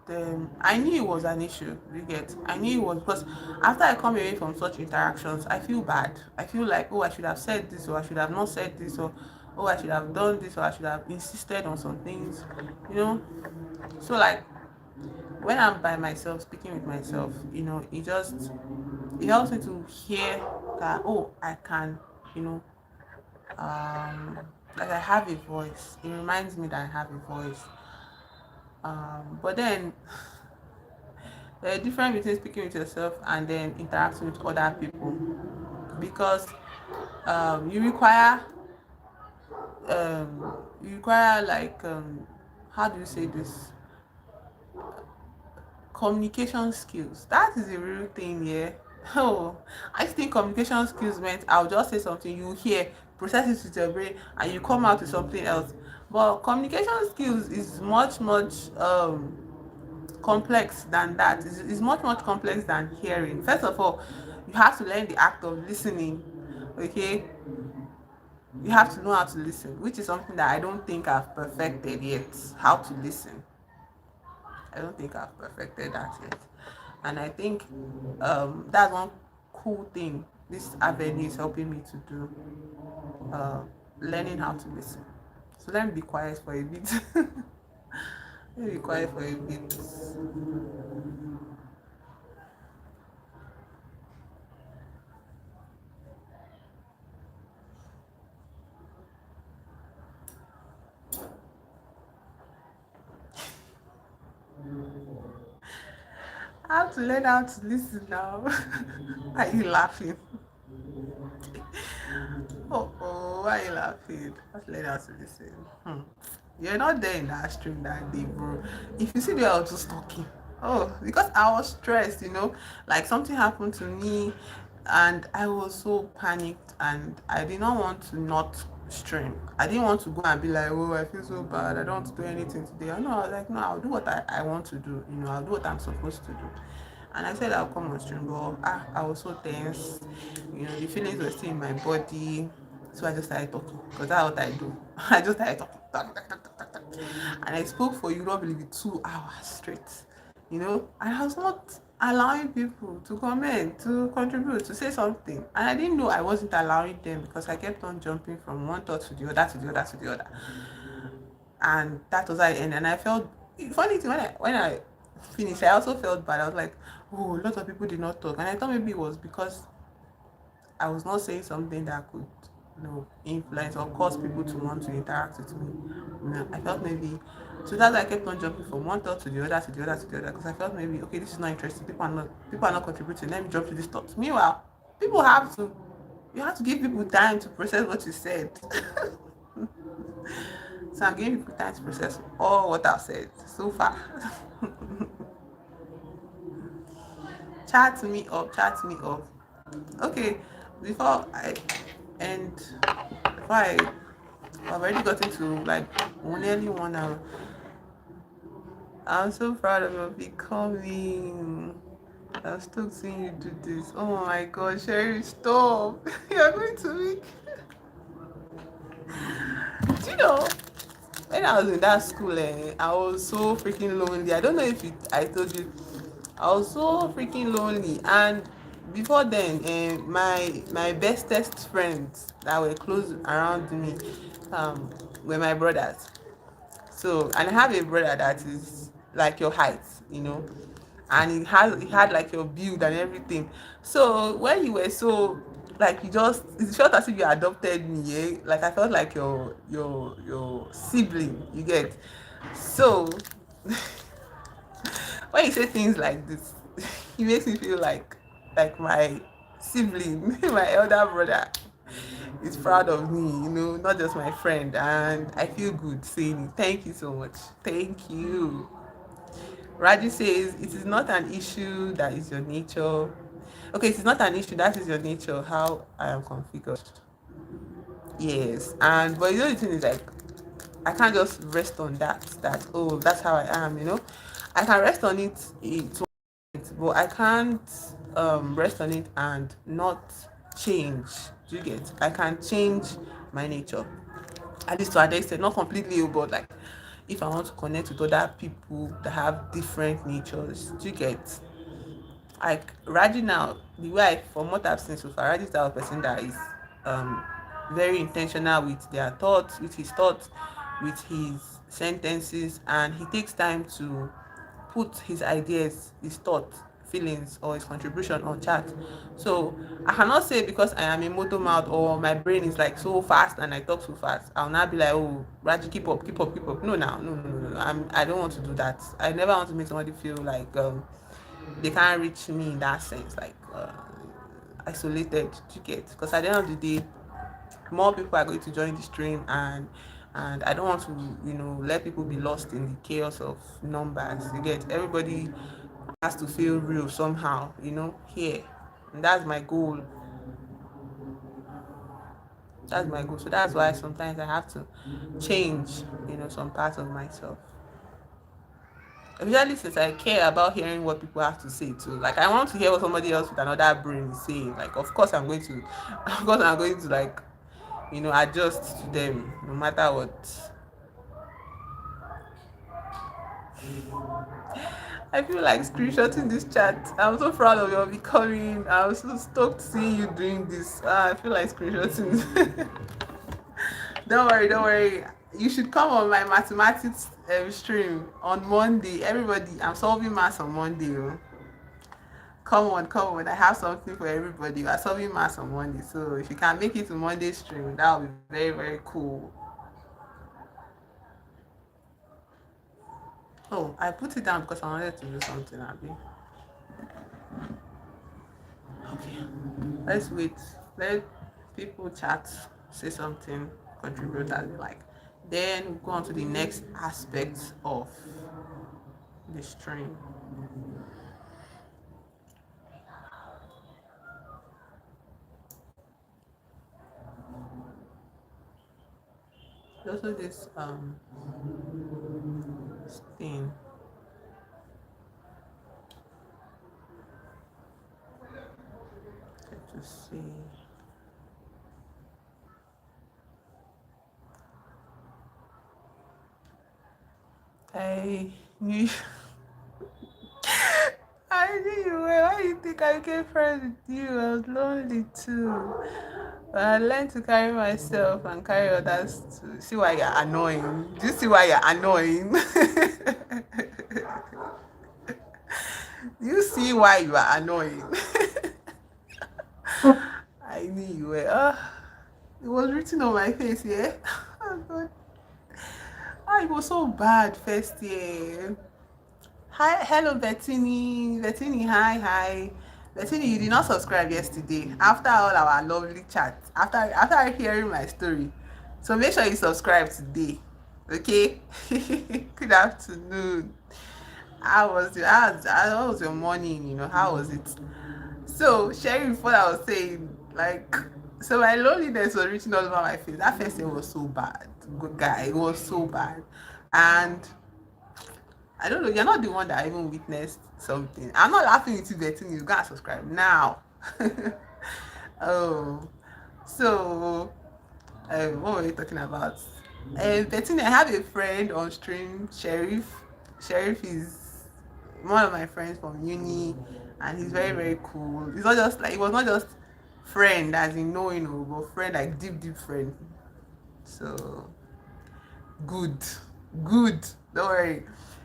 I knew it was an issue. You get, I knew it was because after I come away from such interactions, I feel bad. I feel like, oh, I should have said this, or I should have not said this, or oh, I should have done this, or I should have insisted on some things, you know. So like when I'm by myself, speaking with myself, it helps me to hear that, oh, I can, you know, that I have a voice. It reminds me that I have a voice. But then there's a difference between speaking with yourself and then interacting with other people, because you require like how do you say this, communication skills. That is a real thing, yeah. Oh, I think communication skills meant I'll just say something, you hear, process it with your brain, and you come out with something else. But communication skills is much complex than that. It's much complex than hearing. First of all, you have to learn the act of listening. Okay, you have to know how to listen, which is something that I don't think I've perfected yet. How to listen, I don't think I've perfected that yet. And I think that's one cool thing this avenue is helping me to do, uh, learning how to listen. So let me be quiet for a bit. Let me be quiet for a bit. I have to learn how to listen now. Are you laughing? Oh, why are you laughing? I have to learn how to listen. Hmm. You're not there in that stream that day, bro. If you see me, I was just talking. Oh, because I was stressed, like something happened to me and I was so panicked and I did not want to not stream. I didn't want to go and be like, oh, I feel so bad. I don't want to do anything today. I know, I was like, no, I'll do what I want to do. I'll do what I'm supposed to do. And I said I'll come on stream, but I was so tense. The feelings were still in my body. So I just started talking because that's what I do. I just started talking. And I spoke for, you don't believe it, 2 hours straight. And I was not allowing people to comment, to contribute, to say something. And I didn't know I wasn't allowing them because I kept on jumping from one thought to the other, to the other, to the other. And that was how it ended. And I felt, funny thing, when I finished, I also felt bad. I was like, oh, a lot of people did not talk. And I thought maybe it was because I was not saying something that could, influence or cause people to want to interact with me. I felt maybe, so that's why I kept on jumping from one thought to the other, to the other, to the other, because I felt maybe, okay, this is not interesting. People are not contributing. Let me jump to this thought. Meanwhile, people have to, you have to give people time to process what you said. So I'm giving people time to process all what I've said so far. Chat me up, chat me up. Okay, before I end, before I've already gotten to like nearly 1 hour. I'm so proud of your becoming. I'm still seeing you do this. Oh my god, Sherry, stop. You're going to make. Do you know, when I was in that school, I was so freaking lonely. I don't know if I told you, I was so freaking lonely. And before then, my bestest friends that were close around me were my brothers. So, and I have a brother that is like your height, and he had like your build and everything. So when you were so, like, it felt as if you adopted me, yeah. Like I felt like your sibling, you get. So when you say things like this, it makes me feel like my sibling, my elder brother, is proud of me, not just my friend, and I feel good saying it. Thank you so much. Thank you. Raji says it is not an issue, that is your nature. Okay, it is not an issue, that is your nature, how I am configured. Yes, and but the thing is, like, I can't just rest on that oh, that's how I am. I can rest on it, but I can't rest on it and not change. Do you get? I can change my nature, at least to an extent, not completely, but like, if I want to connect with other people that have different natures. Do you get? Like Raji now, the way from what I've seen so far, Raji is the type of person that is um very intentional with their thoughts, with his thoughts, with his sentences, and he takes time to put his ideas, his thoughts, feelings, or his contribution on chat. So I cannot say because I am a motor mouth or my brain is like so fast and I talk so fast, I'll not be like, oh, Raji, keep up, keep up, keep up. No, now, no, no, no, no. I don't want to do that. I never want to make somebody feel like they can't reach me in that sense, like isolated. To get, because at the end of the day, more people are going to join the stream, and I don't want to let people be lost in the chaos of numbers. You get, everybody has to feel real somehow, here, and that's my goal. So that's why sometimes I have to change some parts of myself, especially since I care about hearing what people have to say too. Like, I want to hear what somebody else with another brain is saying. Like, of course I'm going to like adjust to them no matter what. I feel like screenshotting this chat. I'm so proud of your becoming. I'm so stoked seeing you doing this. I feel like screenshotting. Don't worry, don't worry. You should come on my mathematics stream on Monday. Everybody, I'm solving maths on Monday. Oh. Come on, come on. I have something for everybody. We are solving maths on Monday. So if you can make it to Monday stream, that would be very, very cool. Oh, I put it down because I wanted to do something, Abby. Okay. Let's wait. Let people chat, say something, contribute as they like. Then we'll go on to the next aspect of the stream. There's also this thing. Let's see. I knew I knew you were. Why do you think I became friends with you? I was lonely too. But I learned to carry myself and carry others too. See why you're annoying? Do you see why you're annoying? Do you see why you are annoying? I knew you were. It was written on my face, yeah? Oh, God. It was so bad first year. Hi, hello, Bettini. Bettini, hi. Bettini, you did not subscribe yesterday after all our lovely chat. After hearing my story, so make sure you subscribe today. Okay. Good afternoon. How was your morning? How was it? So sharing what I was saying, like, so my loneliness was written all over my face. That first day was so bad. Good guy, it was so bad, and I don't know. You're not the one that even witnessed something. I'm not laughing at you, betting you. Go and subscribe now. Oh, so what were we talking about? Betting, I have a friend on stream, Sheriff. Sheriff is one of my friends from uni, and he's very, very cool. It's not just like, it was not just friend as in knowing, but friend, like deep friend. So good, good. Don't worry.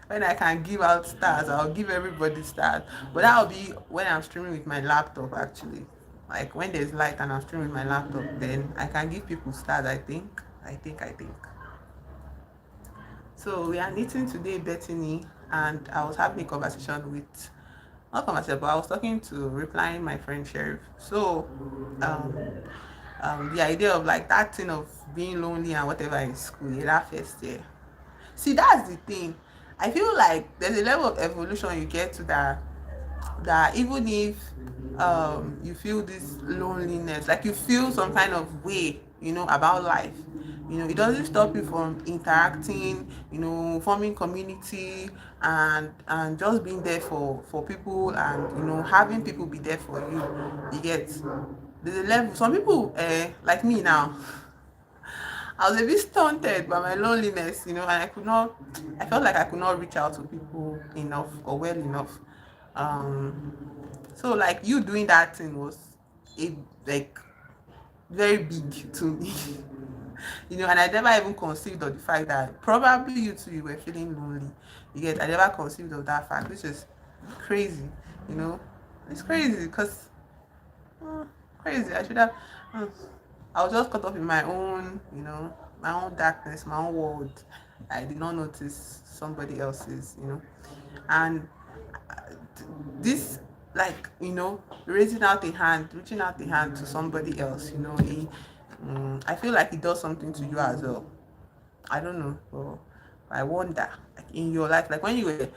When I can give out stars, I'll give everybody stars. But that'll be when I'm streaming with my laptop, actually. Like when there's light and I'm streaming with my laptop, then I can give people stars. I think. So we are meeting today, Bethany, and I was having a conversation with not for myself, but I was talking to replying my friend Sheriff. So um the idea of like that thing of being lonely and whatever in school, yeah, that first year. See, that's the thing. I feel like there's a level of evolution you get to that even if you feel this loneliness, like you feel some kind of way, about life, it doesn't stop you from interacting, forming community, and just being there for people, and having people be there for you. You get, there's a level. Some people, like me now, I was a bit stunted by my loneliness, and I felt like I could not reach out to people enough or well enough. Um, so like you doing that thing was a like very big to me. And I never even conceived of the fact that probably you too you were feeling lonely. You get, I never conceived of that fact, which is crazy, you know. It's crazy because uh, crazy. I should have. Uh, I was just caught up in my own, my own darkness, my own world. I did not notice somebody else's, and this, like, raising out a hand, reaching out a hand to somebody else, I feel like it does something to you as well. I don't know, but I wonder, like in your life, like when you were,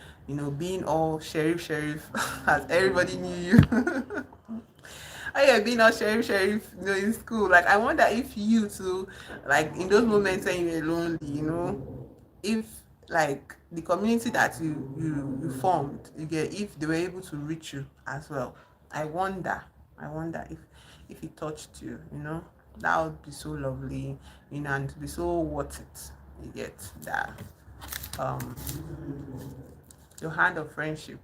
being all sheriff, as everybody knew you. Oh yeah, being all sheriff, in school. Like I wonder if you too, like in those moments when you were lonely, if like the community that you formed, you get, if they were able to reach you as well. I wonder, if it touched you, that would be so lovely, and to be so worth it. You get that, um, your hand of friendship,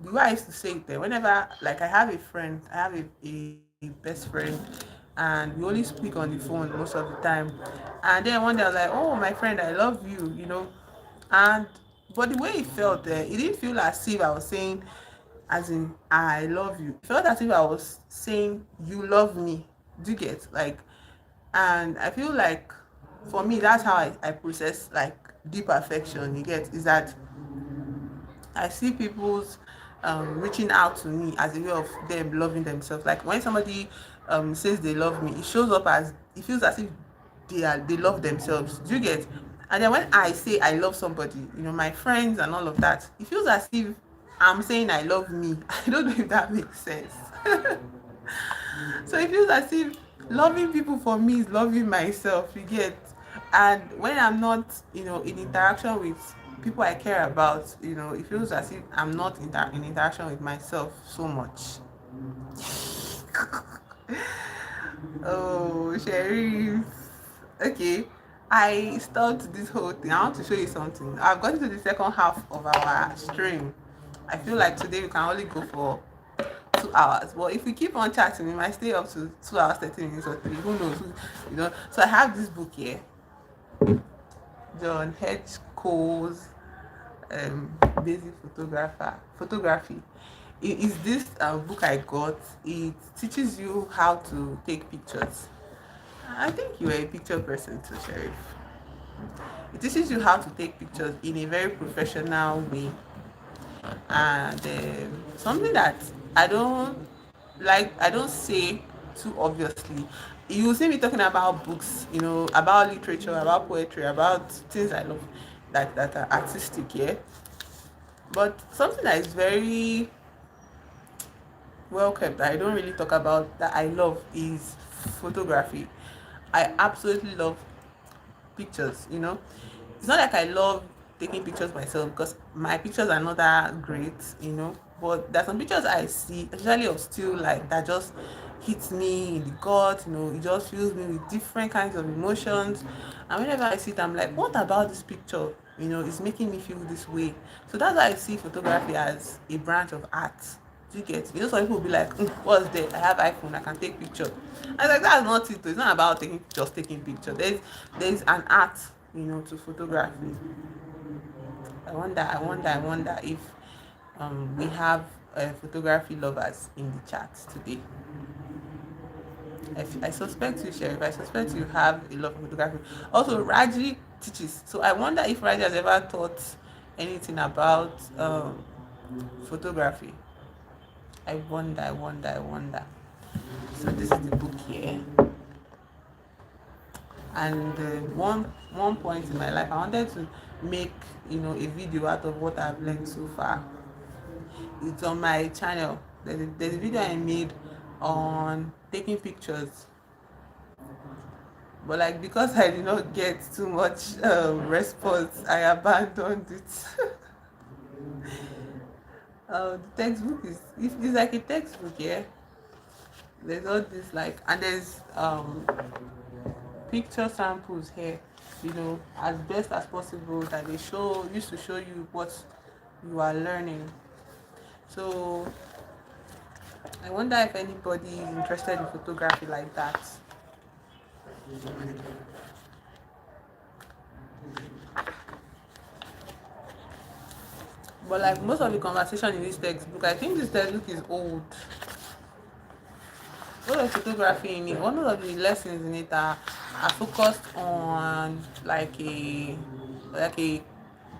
the way I used to say it there, whenever like I have a friend, I have a best friend, and we only speak on the phone most of the time. And then one day I was like, "Oh, my friend, I love you," and but the way it felt there, it didn't feel as if I was saying, as in I love you. It felt as if I was saying you love me. Do you get, like? And I feel like for me, that's how I process like deep affection. You get, is that I see people's reaching out to me as a way of them loving themselves. Like when somebody says they love me, it shows up as, it feels as if they love themselves. Do you get? And then when I say I love somebody, my friends and all of that, it feels as if I'm saying I love me. I don't know if that makes sense. So it feels as if loving people for me is loving myself, you get. And when I'm not, in interaction with people I care about, it feels as if I'm not in interaction with myself so much. Oh, Sherry. Okay. I stopped this whole thing. I want to show you something. I've gotten to the second half of our stream. I feel like today we can only go for 2 hours. But if we keep on chatting, we might stay up to 2 hours, 30 minutes or three. Who knows? So I have this book here, John H. Cole's Basic Photography. It is this book I got. It teaches you how to take pictures. I think you are a picture person too, Sheriff. It teaches you how to take pictures in a very professional way, and something that I don't I don't say too obviously. You will see me talking about books, about literature, about poetry, about things I love that are artistic, yeah. But something that is very well kept that I don't really talk about that I love is photography. I absolutely love pictures, It's not like I love taking pictures myself because my pictures are not that great, but there's some pictures I see, especially of still life, that just hits me in the gut, it just fills me with different kinds of emotions. And whenever I see it, I'm like, what about this picture? It's making me feel this way. So that's why I see photography as a branch of art. Do you get? Some people will be like, what's there? I have iPhone, I can take picture. I was like, that's not it. It's not about taking picture. There's an art, to photography. I wonder if we have photography lovers in the chat today. I suspect you, Sheriff. I suspect you have a love of photography. Also, Raji teaches. So I wonder if Raji has ever taught anything about photography. I wonder. So this is the book here, and one point in my life, I wanted to make a video out of what I've learned so far. It's on my channel. There's a video I made on taking pictures, but like because I did not get too much response, I abandoned it. The textbook is it's like a textbook, yeah. There's all this like, and there's picture samples here, as best as possible, that they show used to show you what you are learning. So I wonder if anybody is interested in photography like that. But like most of the conversation in this textbook, I think this textbook is old. All the photography in it, one of the lessons in it are focused on like a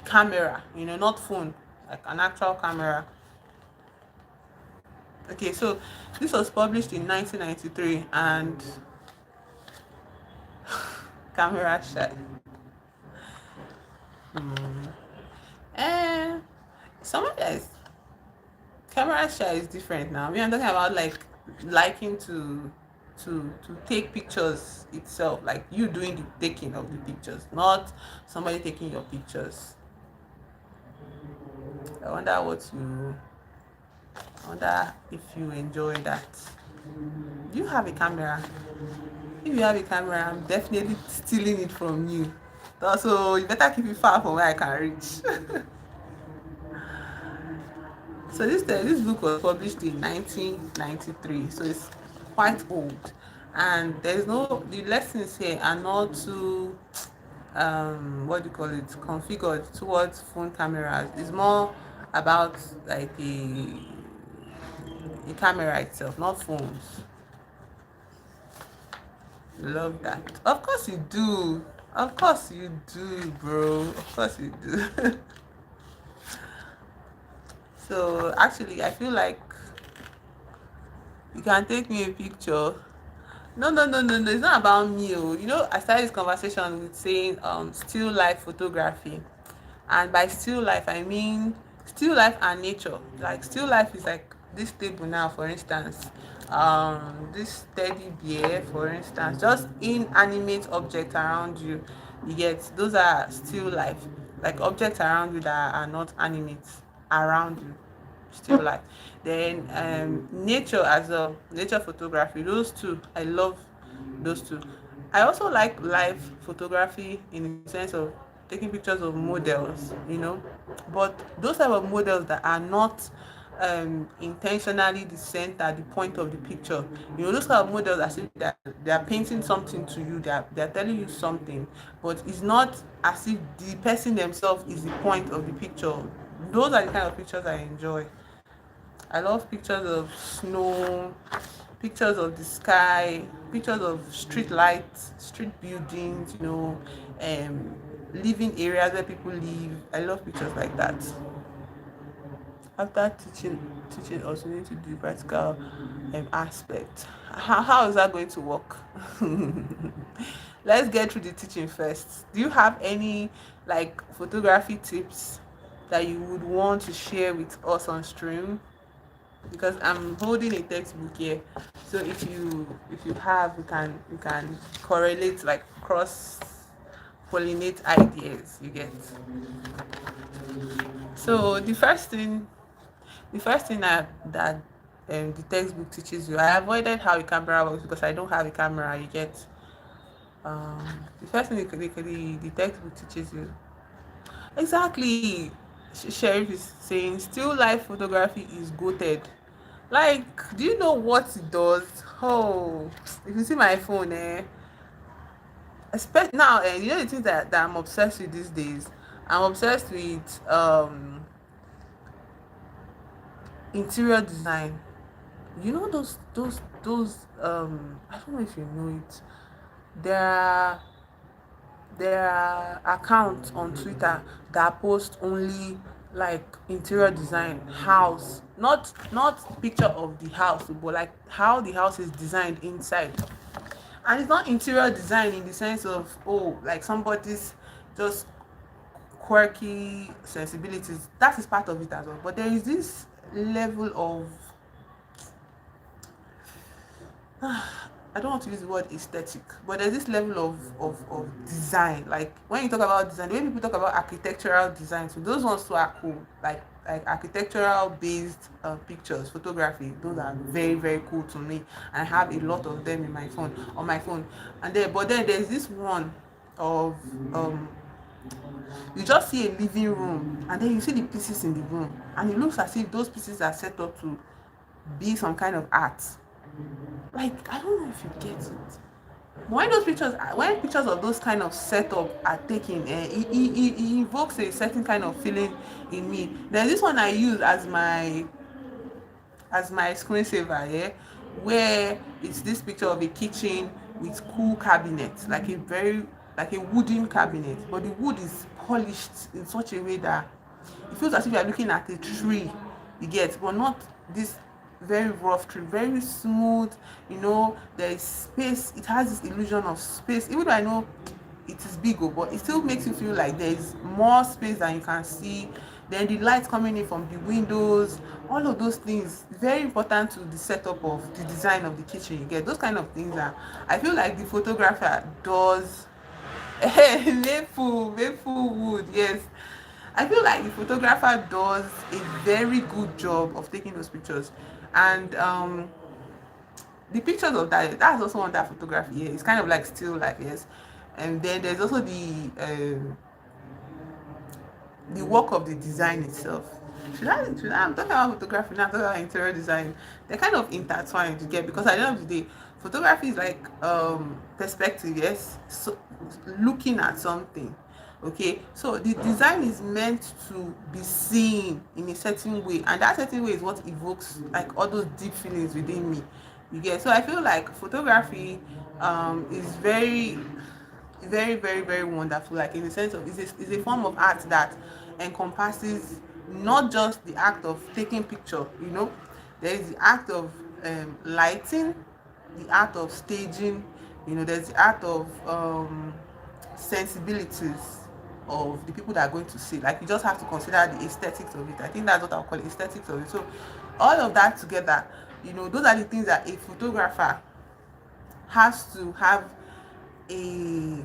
camera, not phone, like an actual camera. Okay, so this was published in 1993, and camera shy. Eh, some of guys, camera shy is different now. I mean, I'm talking about like liking to take pictures itself, like you doing the taking of the pictures, not somebody taking your pictures. I wonder what you I wonder if you enjoy that. Do you have a camera? If you have a camera, I'm definitely stealing it from you. Also, you better keep it far from where I can reach. So this book was published in 1993, so it's quite old, and the lessons here are not too what do you call it, configured towards phone cameras. It's more about like the camera itself, not phones. Love that. Of course you do. Of course you do, bro. Of course you do. So actually, I feel like you can take me a picture. No, no, no, no, no. It's not about me. Oh. I started this conversation with saying still life photography. And by still life, I mean still life and nature. Like still life is like this table now, for instance. This teddy bear, for instance, just inanimate objects around you. You get, those are still life. Like objects around you that are not animate around you, still life. Then nature as a nature photography, those two I love. Those two I also like live photography, in the sense of taking pictures of models, but those type of models that are not intentionally the center, the point of the picture. Those kind of models, as if they are painting something to you, they are telling you something, but it's not as if the person themselves is the point of the picture. Those are the kind of pictures I enjoy. I love pictures of snow, pictures of the sky, pictures of street lights, street buildings, living areas where people live. I love pictures like that. After teaching also need to do practical aspect. How is that going to work? Let's get through the teaching first. Do you have any like photography tips that you would want to share with us on stream? Because I'm holding a textbook here. So if you have, you can correlate, like cross pollinate ideas. You get. So the first thing that the textbook teaches you. I avoided how a camera works because I don't have a camera. You get. The first thing the textbook teaches you. Exactly. Sheriff is saying still life photography is goated. Like, do you know what it does? Oh, if you see my phone, especially now, the things that I'm obsessed with these days. I'm obsessed with interior design. Those I don't know if you know it. There are there are accounts on Twitter that post only like interior design, house, not picture of the house, but like how the house is designed inside. And it's not interior design in the sense of, oh, like somebody's just quirky sensibilities. That is part of it as well, but there is this level of I don't want to use the word aesthetic, but there's this level of design. Like when you talk about design, the way people talk about architectural design, so those ones too are cool. Like architectural based pictures, photography, those are very very cool to me. I have a lot of them in my phone, on my phone. And then, but then there's this one of um you just see a living room, and then you see the pieces in the room, and it looks as if those pieces are set up to be some kind of art. Like I don't know if you get it. When those pictures, when pictures of those kind of setup are taken, it evokes a certain kind of feeling in me. There's this one I use as my screensaver, yeah, where it's this picture of a kitchen with cool cabinets, like a very like a wooden cabinet, but the wood is polished in such a way that it feels as if you are looking at a tree, you get, but not this very rough tree, very smooth, there is space, it has this illusion of space, even though I know it is big, but it still makes you feel like there is more space than you can see. Then the light coming in from the windows, all of those things very important to the setup of the design of the kitchen, you get those kind of things that I feel like the photographer does. Maple wood, yes. I feel like the photographer does a very good job of taking those pictures. And the pictures of that's also on that photography, yeah. It's kind of like still life, yes. And then there's also the work of the design itself. I'm talking about photography now, I'm talking about interior design. They're kind of intertwined, you get, because at the end of the day, photography is like perspective, yes. So looking at something. Okay, so the design is meant to be seen in a certain way, and that certain way is what evokes like all those deep feelings within me, you get. So I feel like photography is very very wonderful, like in the sense of it's a form of art that encompasses not just the act of taking picture, there is the act of lighting, the art of staging, there's the art of sensibilities of the people that are going to see. Like you just have to consider the aesthetics of it. I think that's what I'll call it, aesthetics of it. So all of that together, those are the things that a photographer has to have a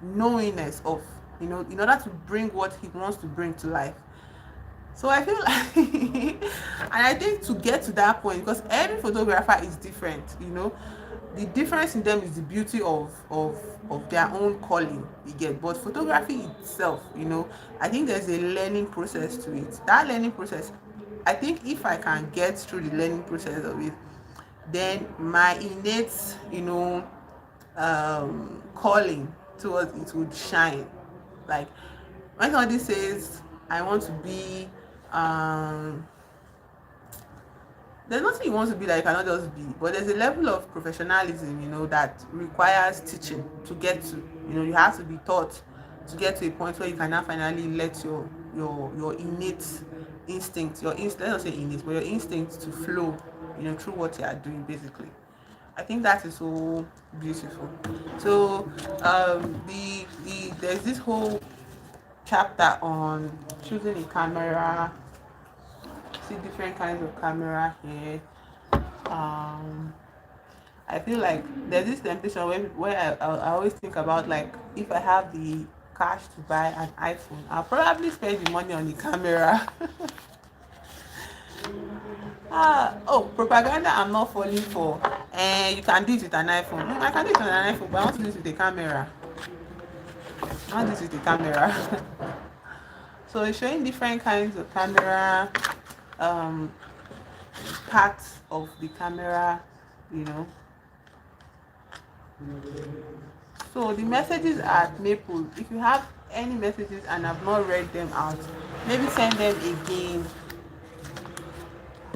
knowingness of, in order to bring what he wants to bring to life. So I feel like and I think to get to that point, because every photographer is different, the difference in them is the beauty of their own calling, you get. But photography itself, I think there's a learning process to it. That learning process, I think if I can get through the learning process of it, then my innate, calling towards it would shine. Like when somebody says I want to be there's nothing you want to be that you cannot just be, but there's a level of professionalism, that requires teaching to get to. You have to be taught to get to a point where you can now finally let your innate instinct, let's not say innate, but your instinct to flow, through what you are doing basically. I think that is so beautiful. So there's this whole chapter on choosing a camera, see different kinds of camera here. um I feel like there's this temptation where I always think about, like, if I have the cash to buy an iPhone, I'll probably spend the money on the camera. Propaganda I'm not falling for. You can do it with an iPhone. I can do it with an iPhone, but I want to do it with a camera. I want to do it with a camera. So it's showing different kinds of camera, um, parts of the camera, you know. So the messages at Maple, if you have any messages and have not read them out, maybe send them again.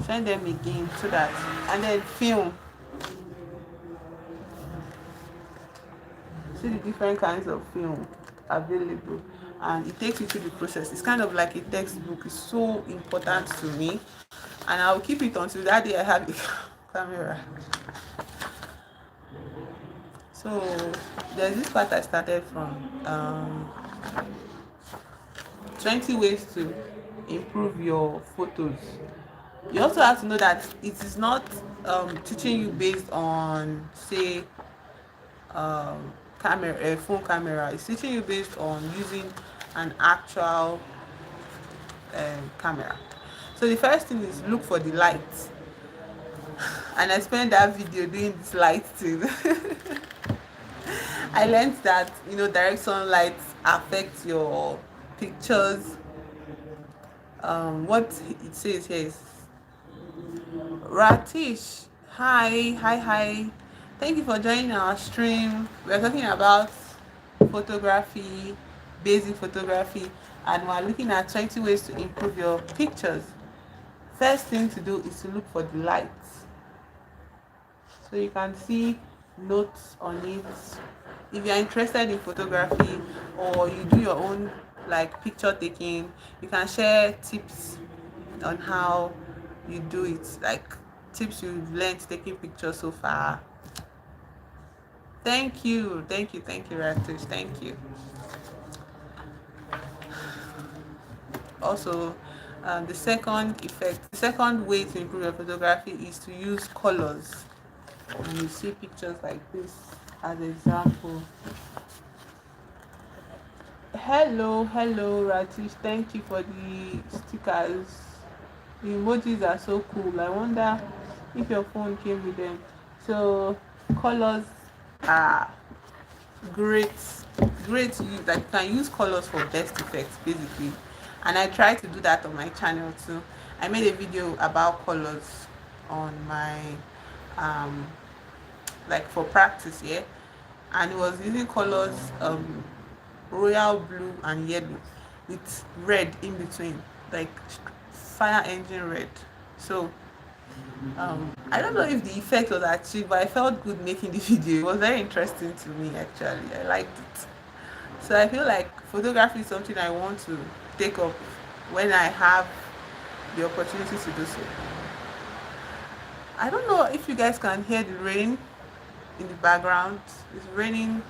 Send them again so that, and then film. See the different kinds of film available, and it takes you through the process. It's kind of like a textbook. It's so important to me, and I'll keep it until that day I have a camera. So there's this part I started from, 20 ways to improve your photos. You also have to know that it is not teaching you based on, say, camera, a phone camera. It's teaching you based on using an actual camera. So the first thing is look for the light, and I spent that video doing this light thing. I learned that direct sunlight affects your pictures. What it says here is, Ratish, hi. Thank you for joining our stream. We're talking about photography, basic photography, and we're looking at 20 ways to improve your pictures. First thing to do is to look for the light. So you can see notes on it. If you're interested in photography or you do your own like picture taking, you can share tips on how you do it, like tips you've learned taking pictures so far. Thank you, Ratish. Thank you. Also, the second way to improve your photography is to use colors. And you see pictures like this as example. Hello, Ratish. Thank you for the stickers. The emojis are so cool. I wonder if your phone came with them. So colors are great, great to use. Like you can use colors for best effects basically, and I try to do that on my channel too. I made a video about colors on my like for practice, yeah, and it was using colors, royal blue and yellow with red in between, like fire engine red. So I don't know if the effect was achieved, but I felt good making the video. It was very interesting to me actually. I liked it. So I feel like photography is something I want to take up when I have the opportunity to do so. I don't know if you guys can hear the rain in the background. It's raining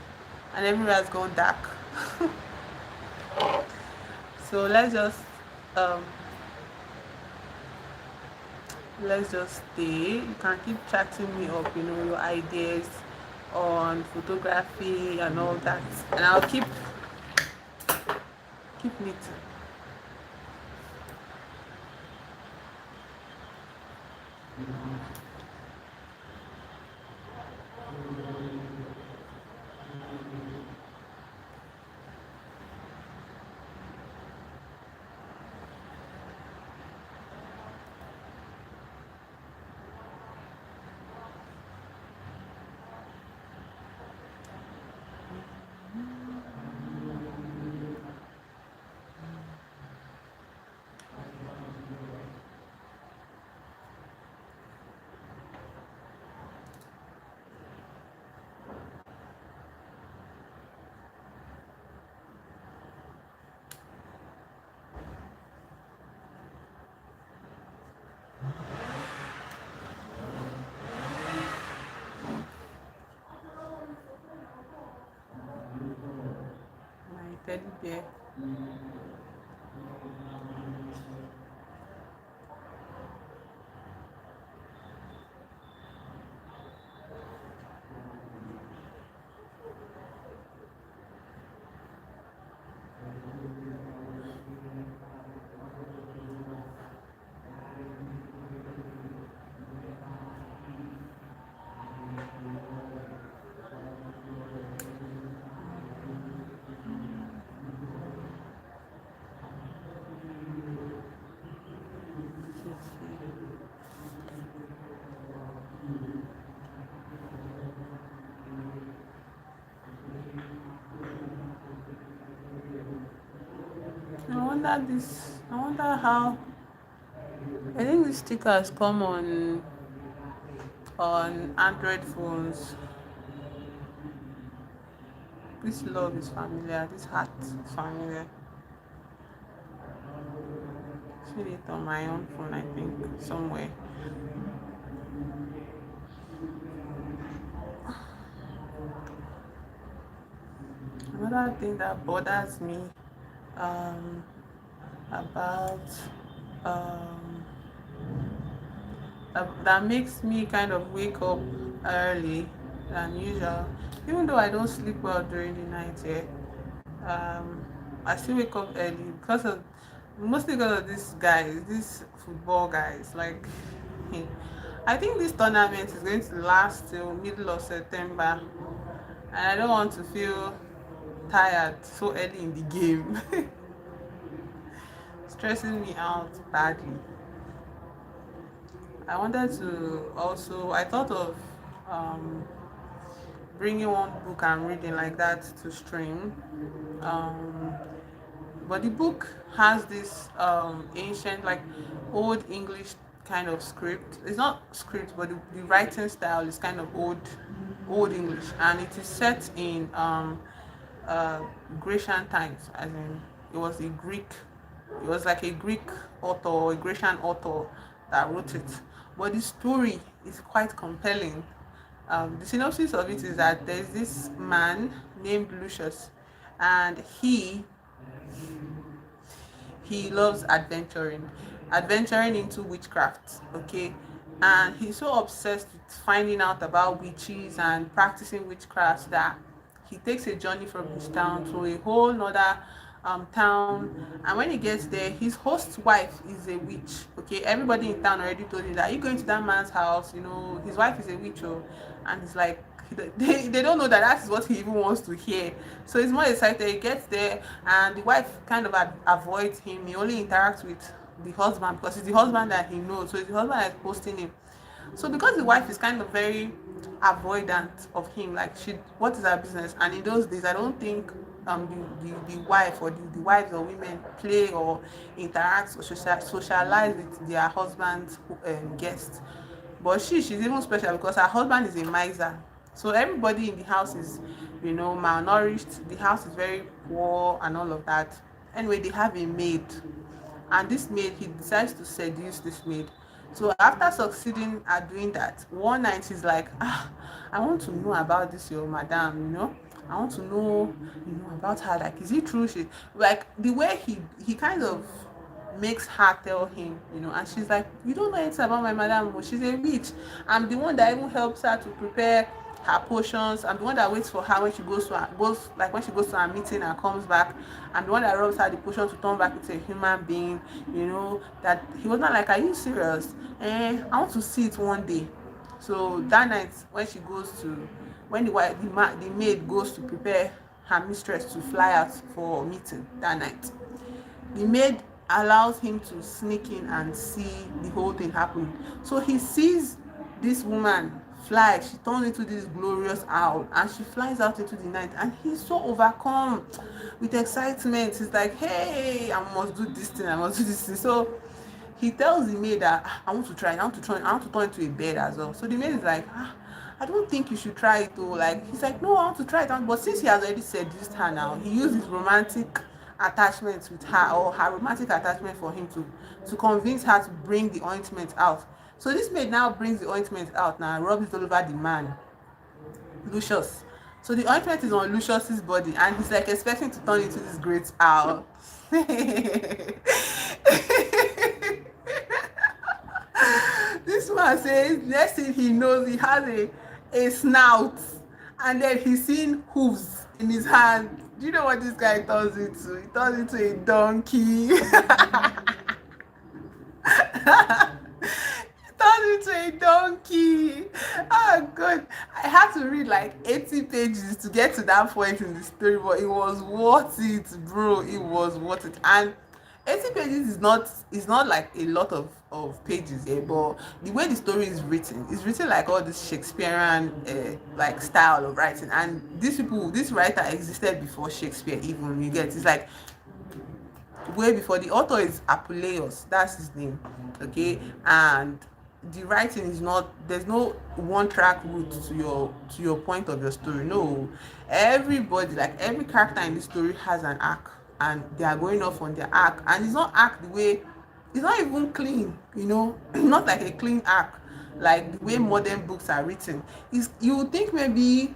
and everywhere has gone dark. So um let's just stay. You can keep chatting me up, your ideas on photography and all that, and I'll keep meeting. My teddy bear. I wonder how. I think these stickers come on Android phones. This love is familiar. This heart is familiar. See it on my own phone, I think, somewhere. Another thing that bothers me um, about um, that makes me kind of wake up early than usual, even though I don't sleep well during the night. Yeah, um, I still wake up early because of mostly because of these guys, these football guys. Like, I think this tournament is going to last till middle of September, and I don't want to feel tired so early in the game. Stressing me out badly. I wanted to also, I thought of um, bringing one book and reading like that to stream. Um, but the book has this ancient, like old English kind of script. It's not script, but the writing style is kind of old English, and it is set in uh, Grecian times, as in it was a Greek, it was like a Greek author or a Grecian author that wrote it. But the story is quite compelling. The synopsis of it is that there's this man named Lucius, and he loves adventuring into witchcraft. Okay, and he's so obsessed with finding out about witches and practicing witchcraft that he takes a journey from his town to a whole nother town. And when he gets there, his host's wife is a witch. Okay, everybody in town already told him that you going to that man's house, you know, his wife is a witch. Oh. And he's like, they don't know that that's what he even wants to hear. So he's more excited. He gets there, and the wife kind of avoids him. He only interacts with the husband because it's the husband that he knows. So it's the husband that's posting him. So because the wife is kind of very avoidant of him, like what is her business? And in those days, I don't think the wife or the wives or women play or interact or socialize with their husband's guests. But she's even special because her husband is a miser. So everybody in the house is, malnourished. The house is very poor and all of that. Anyway, they have a maid, and this maid, he decides to seduce this maid. So after succeeding at doing that, one night he's like, I want to know about this your madam, I want to know, about her. Like, is it true? She, like, the way he kind of makes her tell him, and she's like, you don't know anything about my madam. She's a witch. I'm the one that even helps her to prepare her potions. I'm the one that waits for her when she when she goes to her meeting and comes back. I'm the one that rubs her the potion to turn back into a human being. That he was not like, are you serious? I want to see it one day. So that night, when the maid goes to prepare her mistress to fly out for a meeting that night, the maid allows him to sneak in and see the whole thing happening. So he sees this woman fly. She turns into this glorious owl and she flies out into the night, and he's so overcome with excitement. He's like, hey, I must do this thing, I must do this thing. So he tells the maid that, I want to turn into a bird as well. So the maid is like, I don't think you should try it though. Like, he's like, no, I want to try it. But since he has already seduced her now, he used his romantic attachment with her, or her romantic attachment for him to convince her to bring the ointment out. So this maid now brings the ointment out now and rubs it all over the man, Lucius. So the ointment is on Lucius's body, and he's like expecting to turn into this great owl. This man says next thing he knows, he has a snout, and then he's seen hooves in his hand. Do you know what this guy turns into? He turns into a donkey. Turns into a donkey. Oh god, I had to read like 80 pages to get to that point in the story, but it was worth it, bro. It was worth it. And 80 pages is not like a lot of pages here, but the way the story is written like all this Shakespearean like style of writing. And this writer existed before Shakespeare even, you get. It's like way before. The author is Apuleius, that's his name. Okay, and the writing is not, there's no one track route to your point of your story. No, everybody, like every character in the story has an arc, and they are going off on their arc, and it's not arc the way, it's not even clean, not like a clean arc like the way modern books are written. Is you would think maybe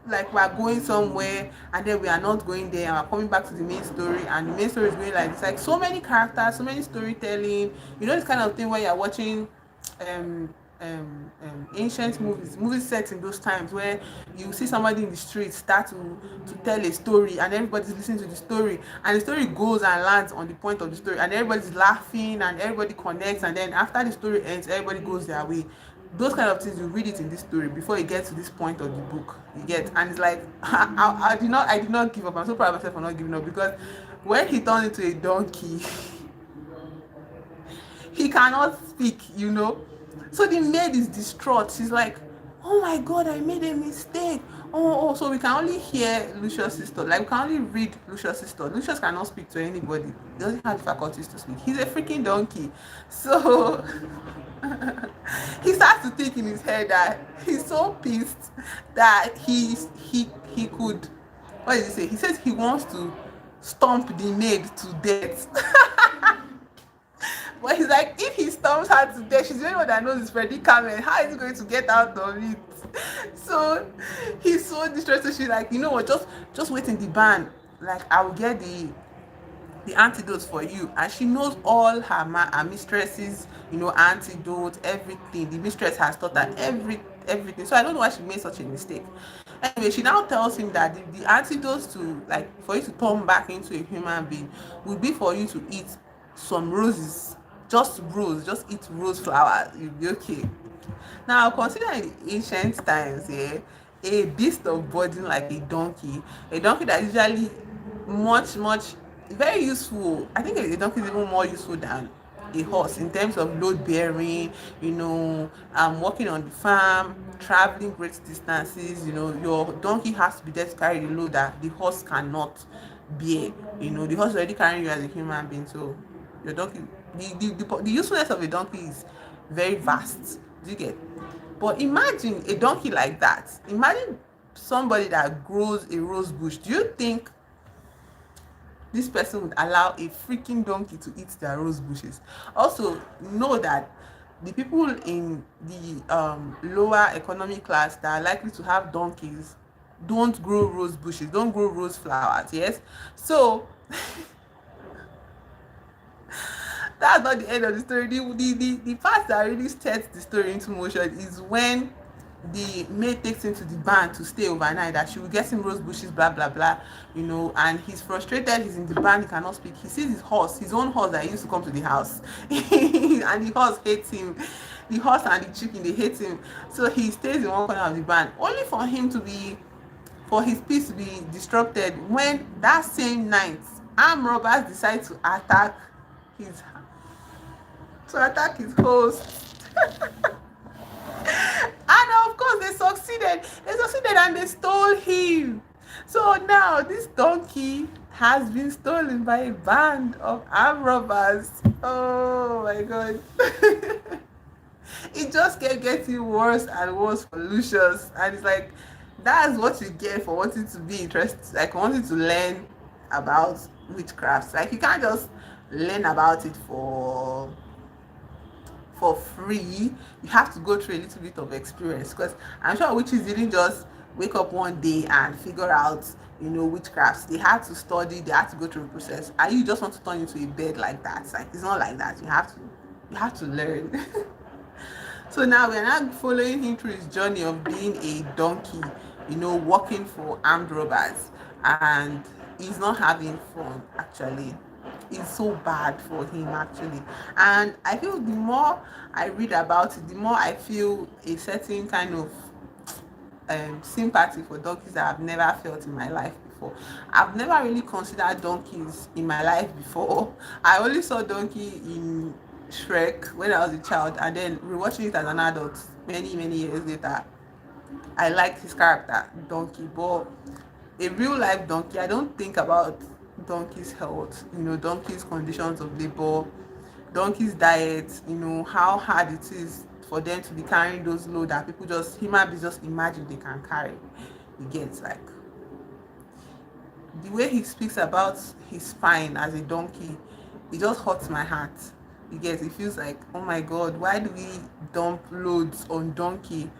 like we are going somewhere and then we are not going there and we're coming back to the main story, and the main story is going like, it's like so many characters, so many storytelling, this kind of thing where you're watching um ancient movies set in those times, where you see somebody in the street start to tell a story and everybody's listening to the story, and the story goes and lands on the point of the story and everybody's laughing and everybody connects, and then after the story ends everybody goes their way. Those kind of things, you read it in this story before you get to this point of the book, you get. And it's like I did not give up. I'm so proud of myself for not giving up, because when he turned into a donkey he cannot speak. So the maid is distraught. She's like, oh my god, I made a mistake. Oh, so we can only hear Lucius' sister. Like, we can only read Lucius' sister. Lucius cannot speak to anybody. He doesn't have the faculties to speak. He's a freaking donkey. So he starts to think in his head that he's so pissed that he could, what did he say? He says he wants to stomp the maid to death. But he's like, if he stomps her to death, she's the only one that knows his predicament. How is he going to get out of it? So he's so distressed. So she's like, you know what, just wait in the van. Like, I will get the antidotes for you. And she knows all her mistresses, antidotes, everything. The mistress has taught her everything. So I don't know why she made such a mistake. Anyway, she now tells him that the antidotes to, like, for you to turn back into a human being would be for you to eat some roses. Just eat rose flowers, you'll be okay. Now, consider in the ancient times, a beast of burden like a donkey that is usually much very useful. I think a donkey is even more useful than a horse in terms of load bearing, working on the farm, traveling great distances. Your donkey has to be there to carry the load that the horse cannot bear. The horse is already carrying you as a human being, so your donkey, the usefulness of a donkey is very vast. Do you get? But imagine a donkey like that. Imagine somebody that grows a rose bush. Do you think this person would allow a freaking donkey to eat their rose bushes? Also, know that the people in the lower economic class that are likely to have donkeys don't grow rose bushes, don't grow rose flowers. Yes, so that's not the end of the story. The part that really sets the story into motion is when the maid takes him to the barn to stay overnight, that she will get him rose bushes, blah blah blah, and he's frustrated. He's in the barn, he cannot speak. He sees his own horse that used to come to the house and the horse hates him. The horse and the chicken, they hate him. So he stays in one corner of the barn, only for his peace to be disrupted when that same night armed robbers decide to his attack his host. And of course they succeeded and they stole him. So now this donkey has been stolen by a band of armed robbers. Oh my god. It just kept getting worse and worse for Lucius, and it's like, that's what you get for wanting to be interested, like wanting to learn about witchcraft. Like, you can't just learn about it for free. You have to go through a little bit of experience, because I'm sure witches didn't just wake up one day and figure out witchcrafts. They had to study, they had to go through the process, and you just want to turn into a bed like that. It's like, it's not like that. You have to learn. So now we're not following him through his journey of being a donkey, working for armed robbers, and he's not having fun. Actually, it's so bad for him, actually. And I feel the more I read about it, the more I feel a certain kind of sympathy for donkeys that I've never felt in my life before. I've never really considered donkeys in my life before. I only saw donkey in Shrek when I was a child, and then rewatching it as an adult many years later. I liked his character, Donkey, but a real life donkey, I don't think about donkey's health, donkey's conditions of labor, donkey's diet, how hard it is for them to be carrying those load that people just human beings just imagine they can carry. You get, like, the way he speaks about his spine as a donkey, it just hurts my heart. You get, it feels like, oh my god, why do we dump loads on donkey?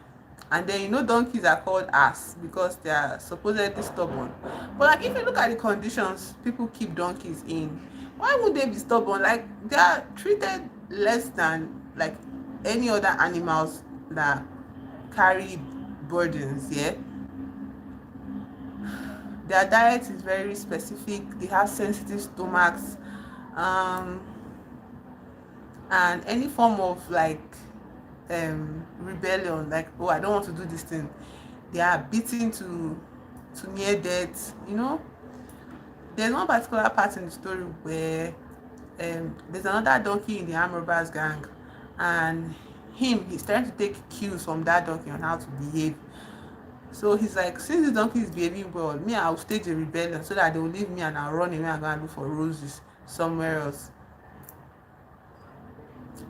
And then, donkeys are called ass because they are supposedly stubborn. But like, if you look at the conditions people keep donkeys in, why would they be stubborn? Like, they are treated less than like any other animals that carry burdens. Yeah, their diet is very specific. They have sensitive stomachs, um and any form of like rebellion, like, oh, I don't want to do this thing, they are beaten to near death. There's one particular part in the story where there's another donkey in the arm robbers gang, and he's trying to take cues from that donkey on how to behave. So he's like, since the donkey is behaving well, me, I'll stage a rebellion so that they will leave me and I'll run away and go and look for roses somewhere else.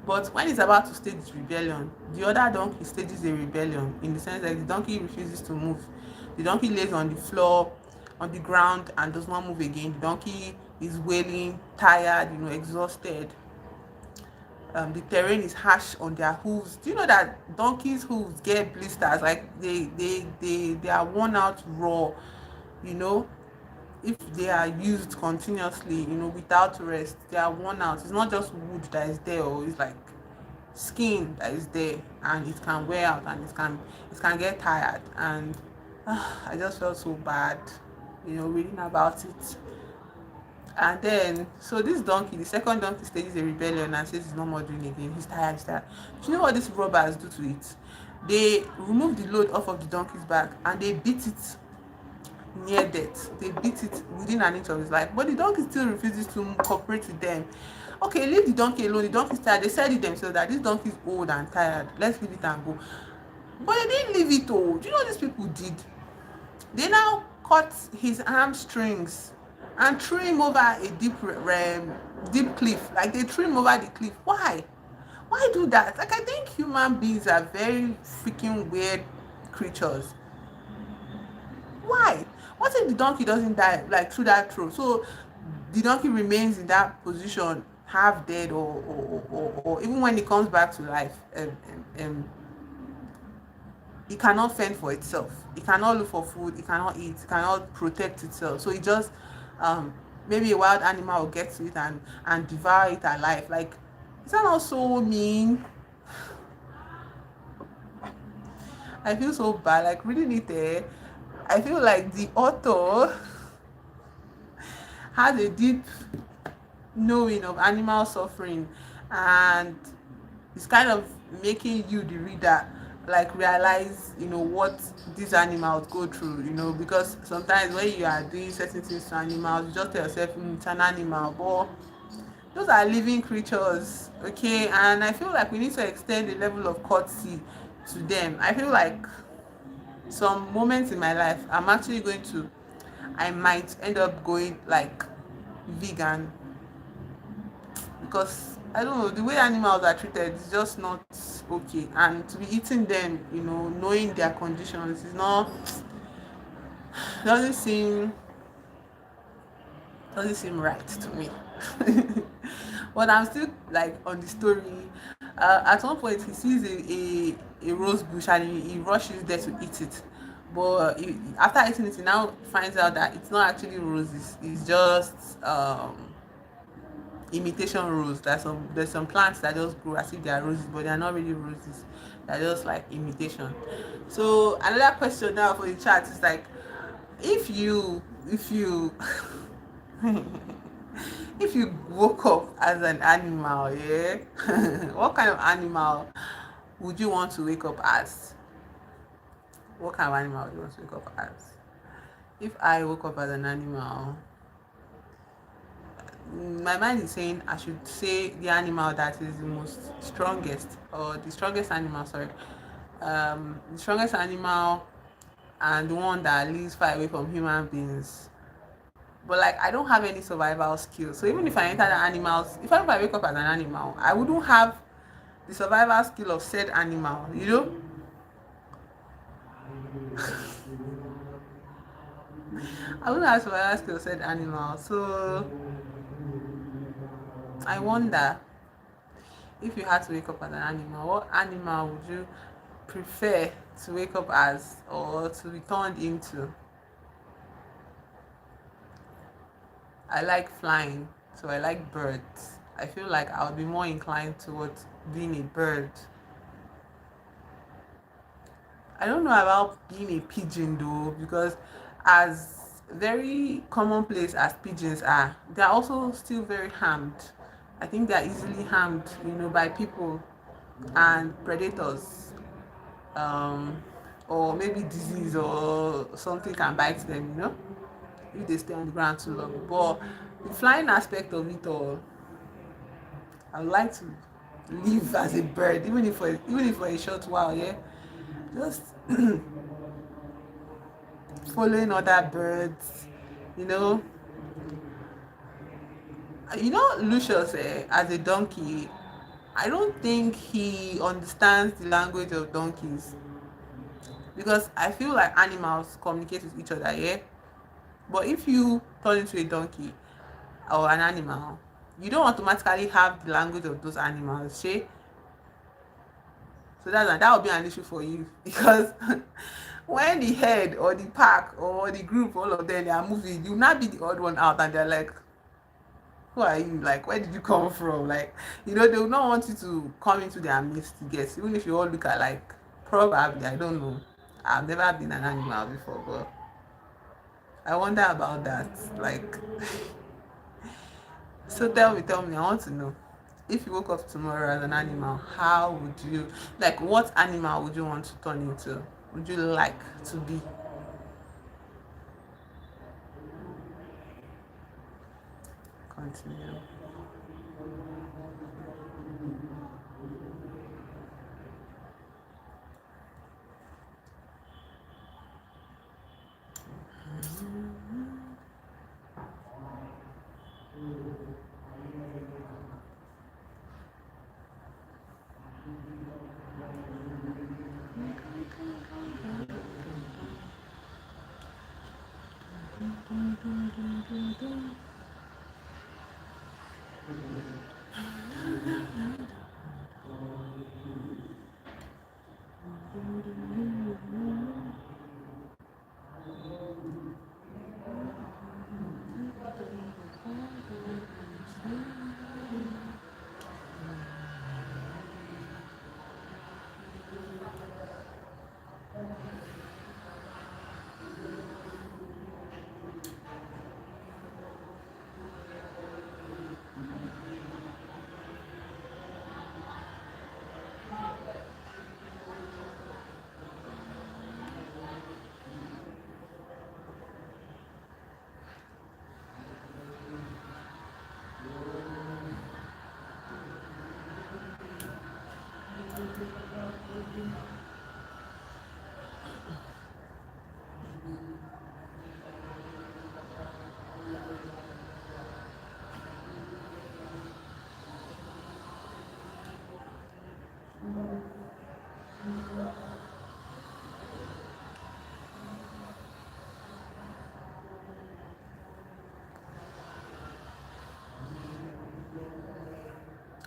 But when he's about to stage rebellion, the other donkey stages a rebellion, in the sense that the donkey refuses to move. The donkey lays on the floor, on the ground, and does not move again. The donkey is wailing, tired, exhausted. The terrain is harsh on their hooves. Do you know that donkeys' hooves get blisters? Like, they are worn out raw, you know if they are used continuously, without rest, they are worn out. It's not just wood that is there, or it's like skin that is there, and it can wear out, and it can get tired. And I just felt so bad, reading about it. And then, so this donkey, the second donkey, stages a rebellion and says he's no more doing it again. He's tired, Do you know what these robbers do to it? They remove the load off of the donkey's back and they beat it near death. They beat it within an inch of his life, but the donkey still refuses to cooperate with them. Okay, leave the donkey alone. The donkey's tired. They said it themselves that this donkey is old and tired. Let's leave it and go. But they didn't leave it all. Do you know what these people did? They now cut his hamstrings and threw him over a deep cliff. Like, they threw him over the cliff. Why do that? Like, I think human beings are very freaking weird creatures. Why? What if the donkey doesn't die, like, through that throw? So the donkey remains in that position, half dead, or even when it comes back to life, it cannot fend for itself. It cannot look for food. It cannot eat. It cannot protect itself. So it just, maybe a wild animal will get to it and devour it alive. Like, is that not so mean? I feel so bad, like, reading it there. I feel like the author has a deep knowing of animal suffering, and it's kind of making you, the reader, like, realize, what these animals go through, because sometimes when you are doing certain things to animals, you just tell yourself, it's an animal, but those are living creatures, okay? And I feel like we need to extend the level of courtesy to them. I feel like some moments in my life, I might end up going like vegan, because I don't know, the way animals are treated is just not okay. And to be eating them, knowing their conditions, is not, doesn't seem right to me. But I'm still, like, on the story. At one point he sees a rose bush and he rushes there to eat it, but after eating it, he now finds out that it's not actually roses. It's just imitation rose. There's some plants that just grow as if they are roses, but they are not really roses. They're just like imitation. So another question now for the chat is like, if you if you woke up as an animal, yeah, what kind of animal would you want to wake up as? What kind of animal would you want to wake up as? If I woke up as an animal, my mind is saying I should say the animal that is the most strongest, or the strongest animal, sorry. The strongest animal, and the one that lives far away from human beings. But like, I don't have any survival skills, so even if I enter the animals, if I wake up as an animal, I wouldn't have the survival skill of said animal, you know. I wouldn't have survival skill of said animal. So I wonder, if you had to wake up as an animal, what animal would you prefer to wake up as or to be turned into? I like flying, so I like birds. I feel like I would be more inclined towards being a bird. I don't know about being a pigeon though, because as very commonplace as pigeons are, they are also still very harmed. I think they are easily harmed, by people and predators. Um, or maybe disease or something can bite them, if they stay on the ground too long. But the flying aspect of it all, I would like to live as a bird, even if for a short while, yeah. Just following other birds, you know. Lucius, as a donkey, I don't think he understands the language of donkeys, because I feel like animals communicate with each other, yeah. But if you turn into a donkey or an animal, you don't automatically have the language of those animals, shey. So that would be an issue for you because when the head or the pack or the group, all of them, they are moving, you will not be the odd one out, and they're like, who are you? Like, where did you come from? Like, they will not want you to come into their midst to guess, even if you all look alike. Probably, I don't know. I've never been an animal before, but I wonder about that. Like, so tell me, I want to know. If you woke up tomorrow as an animal, how would you, like, what animal would you want to turn into? Would you like to be? Continue.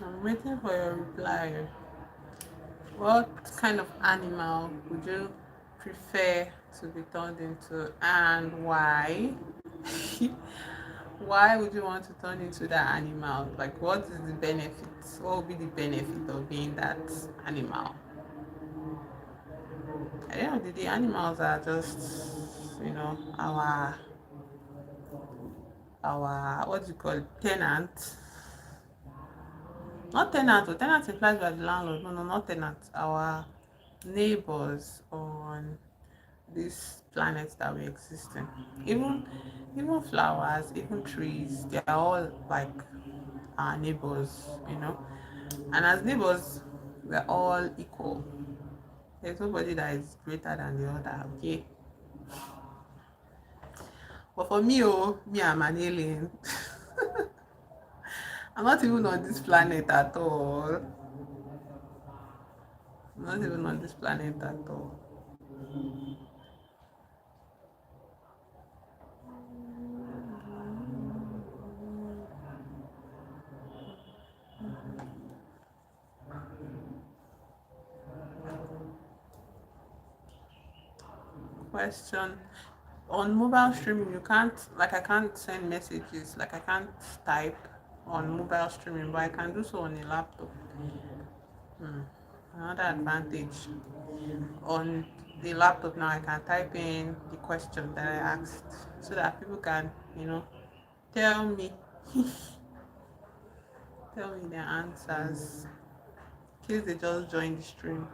I'm waiting for your reply. What kind of animal would you prefer to be turned into, and why? Why would you want to turn into that animal? Like, what is the benefit? What would be the benefit of being that animal? At the end of the day, animals are just, our what do you call it, tenant. Not tenant, but tenant implies we are the landlord. No, no, not tenant. Our neighbors on this planet that we exist in. Even flowers, even trees, they are all like our neighbors, And as neighbors, we're all equal. There's nobody that is greater than the other, okay? But for me, I'm an alien. I'm not even on this planet at all. not even on this planet at all. Question. On mobile streaming, you can't, like, I can't send messages, like, I can't type on mobile streaming, but I can do so on a laptop. Another advantage on the laptop now, I can type in the question that I asked so that people can, you know, tell me, tell me their answers in case they just join the stream.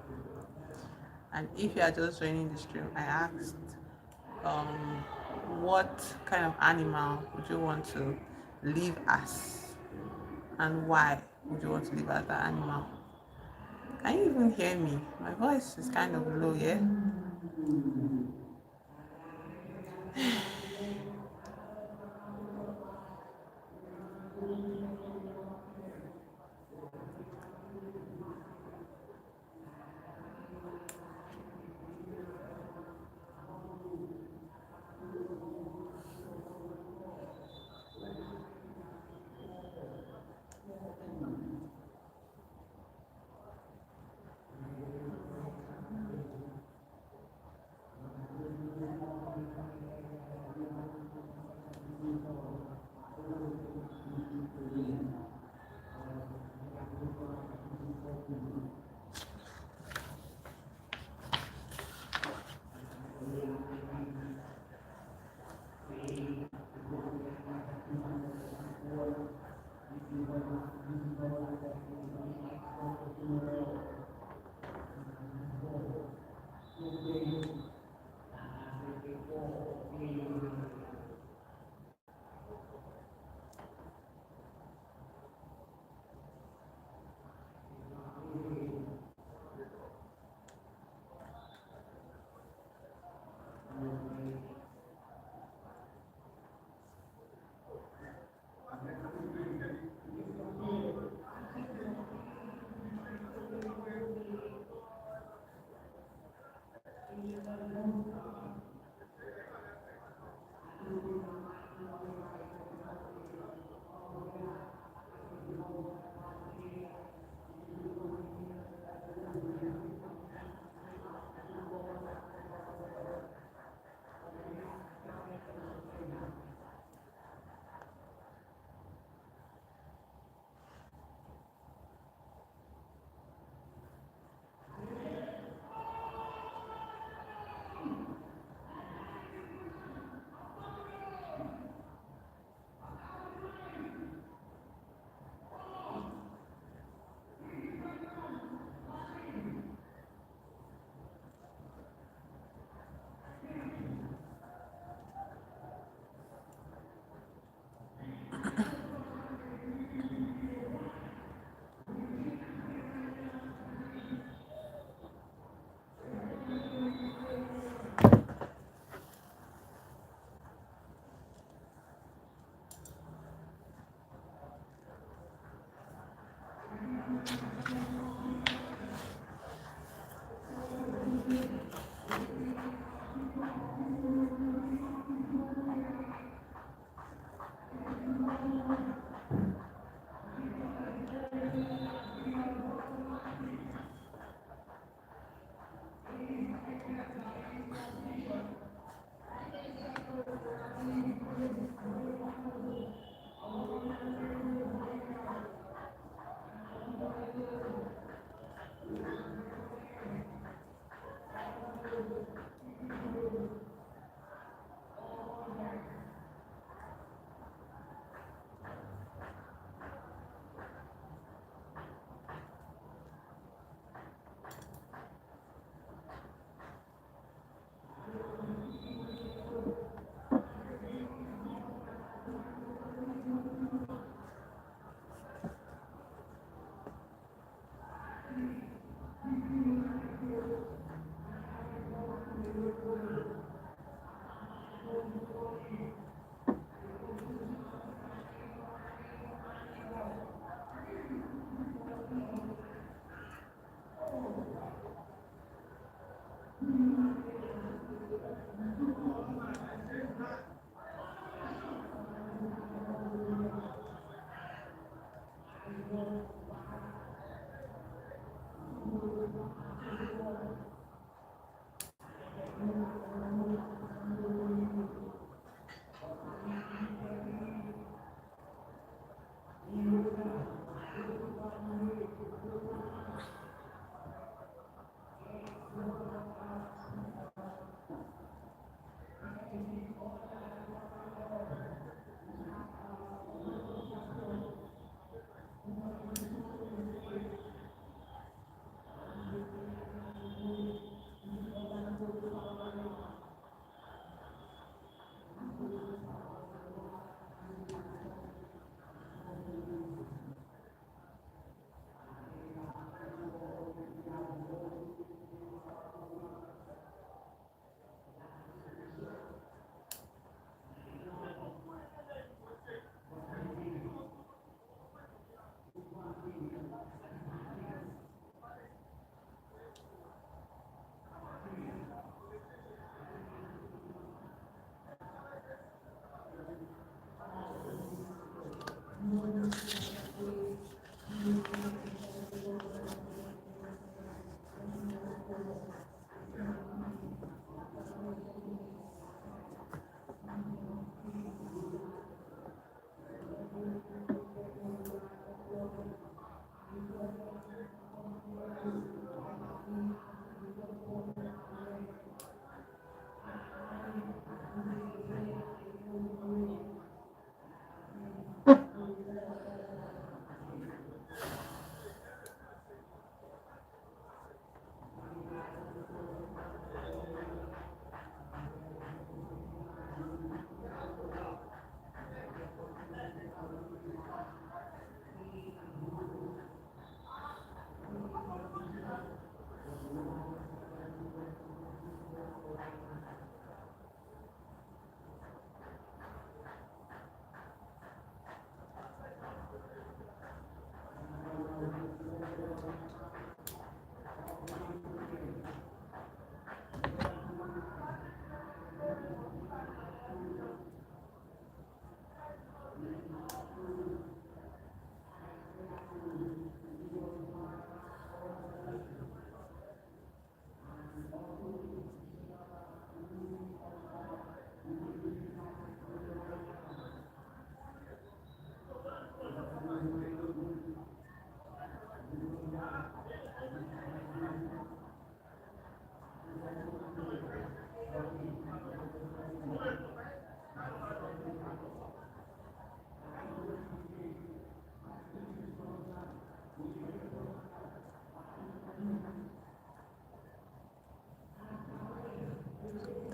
And if you are just joining the stream, I asked, um, what kind of animal would you want to live as, and why would you want to live as that animal? Can you even hear me? My voice is kind of low, yeah?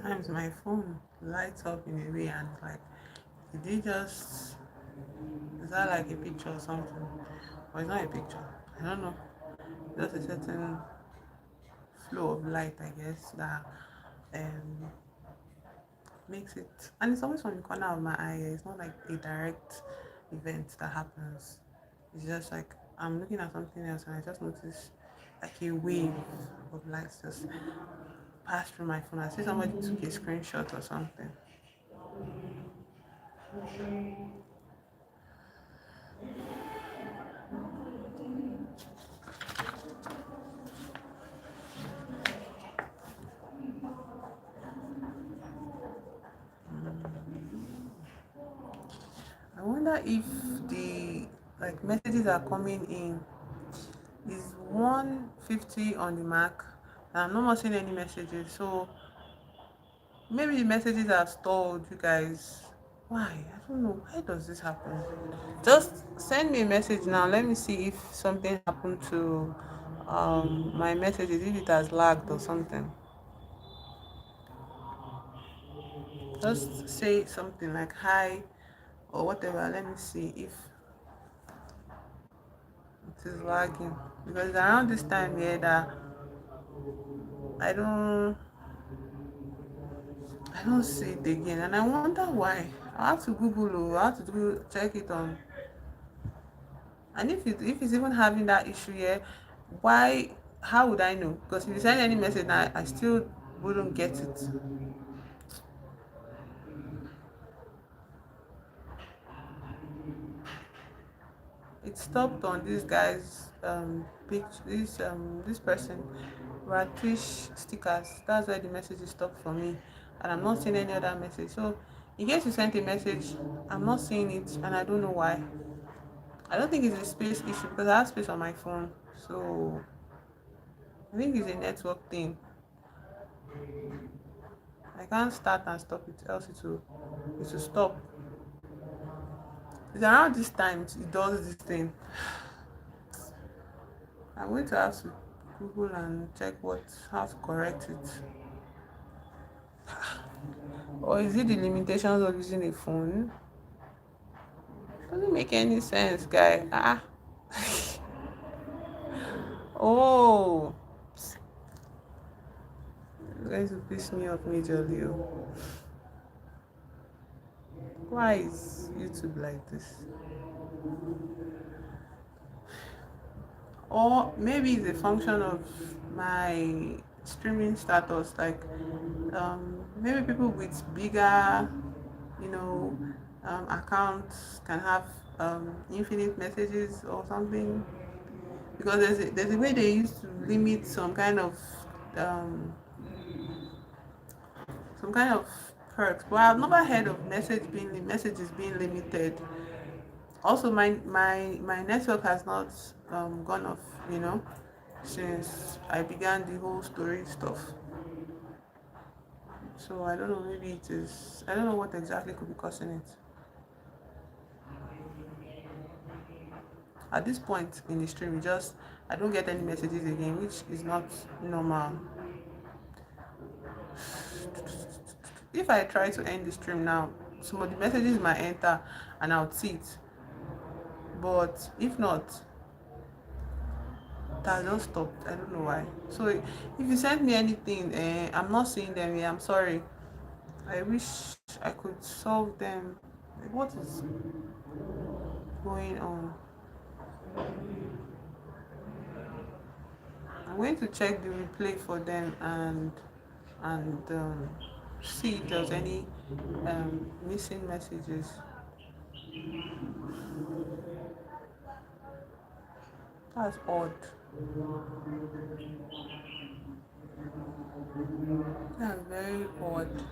times my phone lights up in a way and it's like, did he just, is that like a picture or something? Or it's not a picture. I don't know. Just a certain flow of light, I guess, that um makes it, and it's always from the corner of my eye. It's not like a direct event that happens. It's just like I'm looking at something else and I just notice like a wave of lights just pass through my phone. I see somebody took a screenshot or something. I wonder if the like messages are coming in is 150 on the mark and I'm not more seeing any messages. So maybe the messages are stalled, you guys. Why? I don't know. Why does this happen? Just send me a message now. Let me see if something happened to my messages, if it has lagged or something. Just say something like hi or whatever. Let me see if it is lagging. Because around this time here that I don't I don't see it again and I wonder why. I have to Google or I have to check it on. And if it's even having that issue here, why, how would I know? Because if you send any message now, I still wouldn't get it. It stopped on this guy's picture, this person ratish stickers. That's why the message is stopped for me and I'm not seeing any other message. So in case you sent a message, I'm not seeing it and I don't know why. I don't think it's a space issue because I have space on my phone. So I think it's a network thing. I can't start and stop it, else it will stop. It's around this time it does this thing. I'm going to have to Google and check what, how to correct it. Or is it the limitations of using a phone? Doesn't make any sense, guy. Ah. Oh, it's going to piss me off majorly. Oh. Why is YouTube like this? Or maybe it's a function of my streaming status. Like maybe people with bigger, you know, accounts can have infinite messages or something. Because there's a way they used to limit um, some kind of perks, but I've never heard of messages being limited. Also, my network has not gone off, you know, since I began the whole story stuff. So I don't know, maybe it is, I don't know what exactly could be causing it. At this point in the stream, just I don't get any messages again, which is not normal. If I try to end the stream now, some of the messages might enter and I'll see it. But if not, that just stopped. I don't know why. So if you send me anything, I'm not seeing them here. I'm sorry. I wish I could solve them. Like, what is going on? I'm going to check the replay for them and see if there's any missing messages. That's odd. That's very odd.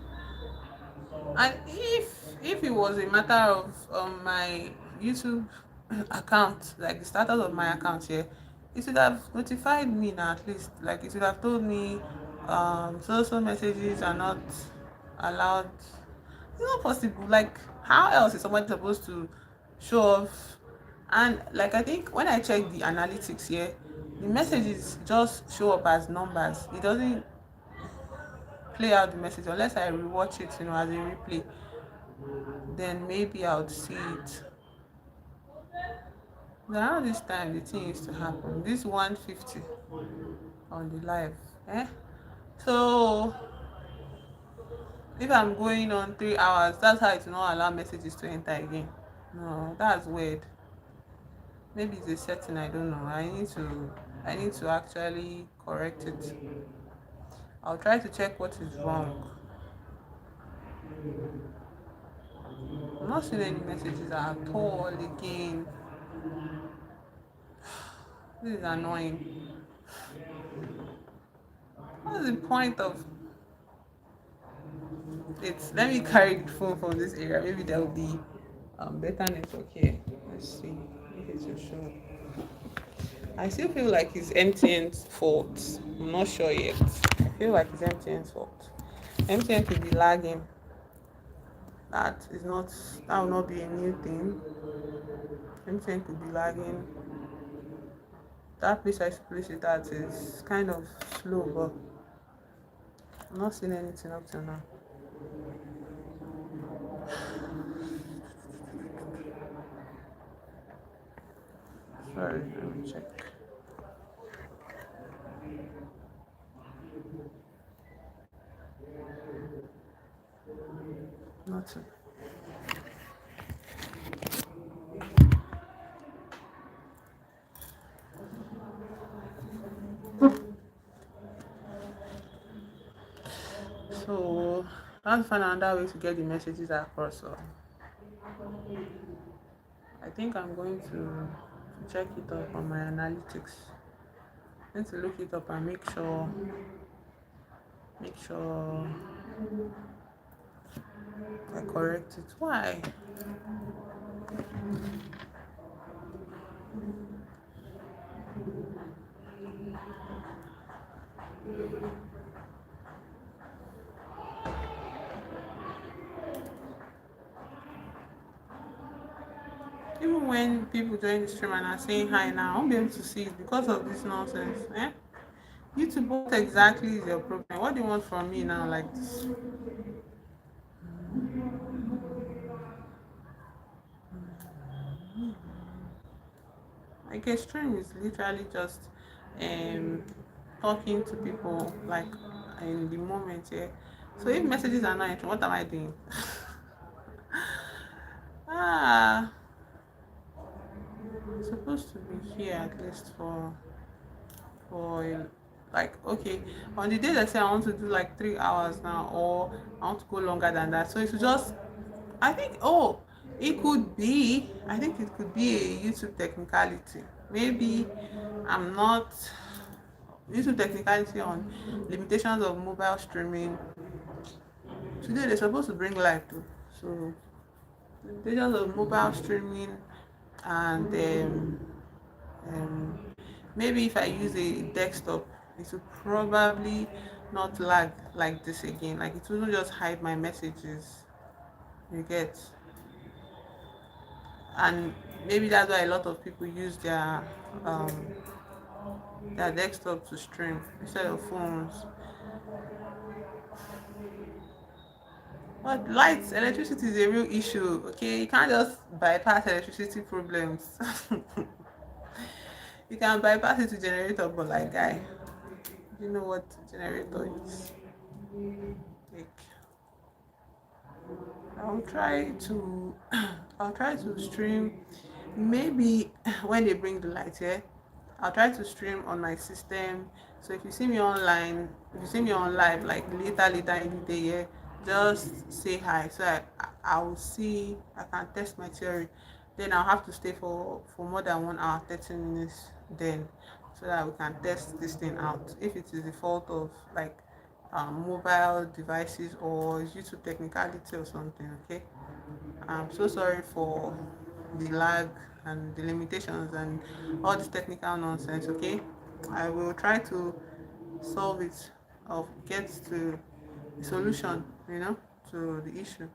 And if it was a matter of my YouTube account, like the status of my account here, it should have notified me now at least. Like it should have told me social messages are not allowed. It's not possible. Like how else is somebody supposed to show off? And like I think when I check the analytics here, the messages just show up as numbers. It doesn't play out the message unless I rewatch it, as a replay. Then maybe I would see it. Around this time, the thing used to happen. This 150 on the live, eh? So if I'm going on 3 hours, that's how it will not allow messages to enter again. No, that's weird. Maybe it's a setting, I don't know. I need to actually correct it. I'll try to check what is wrong. I'm not seeing any messages at all again. This is annoying. What's the point of it? Let me carry the phone from this area. Maybe there will be better network here. Let's see if it will show. I still feel like it's MTN's fault. I'm not sure yet. I feel like it's MTN's fault. MTN could be lagging. That is not. That will not be a new thing. MTN could be lagging. That place I place it at is kind of slow, but I'm not seeing anything up till now. Sorry, let me check. Nothing. So I have to find another way to get the messages across. So I think I'm going to check it up on my analytics. I need to look it up and make sure I correct it. Why? Even when people join the stream and are saying hi now, I won't be able to see it because of this nonsense. Eh? YouTube, what exactly is your problem? What do you want from me now like this? Like a stream is literally just um talking to people like in the moment, yeah. So if messages are not entering, what am I doing? ah, I'm supposed to be here at least for like okay. On the day that say I want to do like 3 hours now, or I want to go longer than that. So it's just I think it could be I think it could be a YouTube technicality. Maybe I'm not YouTube technicality on limitations of mobile streaming. Today they're supposed to bring live too. So limitations of mobile streaming and um, maybe if I use a desktop, it will probably not lag like this again. Like it wouldn't just hide my messages. You get, and maybe that's why a lot of people use um, their desktop to stream instead of phones. But lights, electricity is a real issue. Okay, you can't just bypass electricity problems. You can bypass it to generator, but like guy, you know what generator is? Like, I'll try to I'll try to stream maybe when they bring the light here. I'll try to stream on my system. So if you see me online, if you see me on live like later in the day, yeah, just say hi. So I will see I can test my theory. Then I'll have to stay for more than 1 hour, 30 minutes then so that we can test this thing out. If it is the fault of like mobile devices or YouTube technicality or something, okay? I'm so sorry for the lag and the limitations and all this technical nonsense, okay? I will try to solve it or get to the solution, to the issue.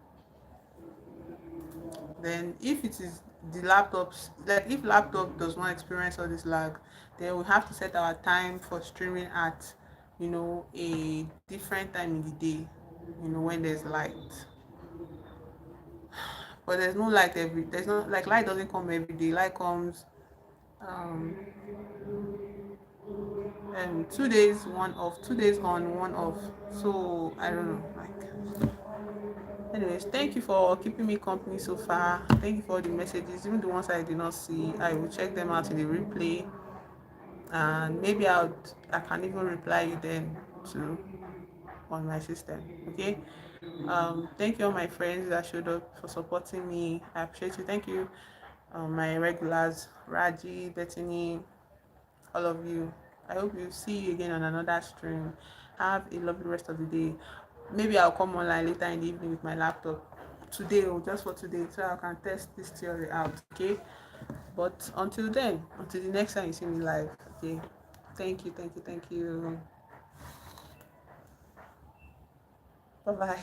Then if it is the laptops, like if laptop does not experience all this lag, then we have to set our time for streaming at a different time in the day, when there's light. But there's not like light doesn't come every day. Light comes um 2 days one off, 2 days on one off. So I don't know, like, anyways, thank you for keeping me company so far. Thank you for all the messages, even the ones I did not see. I will check them out in the replay, and maybe I can even reply you then too on my system. Okay. Thank you all my friends that showed up for supporting me. I appreciate you. Thank you, my regulars, Raji, Bethany, all of you. I hope you see you again on another stream. Have a lovely rest of the day. Maybe I'll come online later in the evening with my laptop today, or just for today, so I can test this theory out. Okay. But until then, until the next time you see me live. Okay. Thank you. Thank you. Thank you. Bye bye.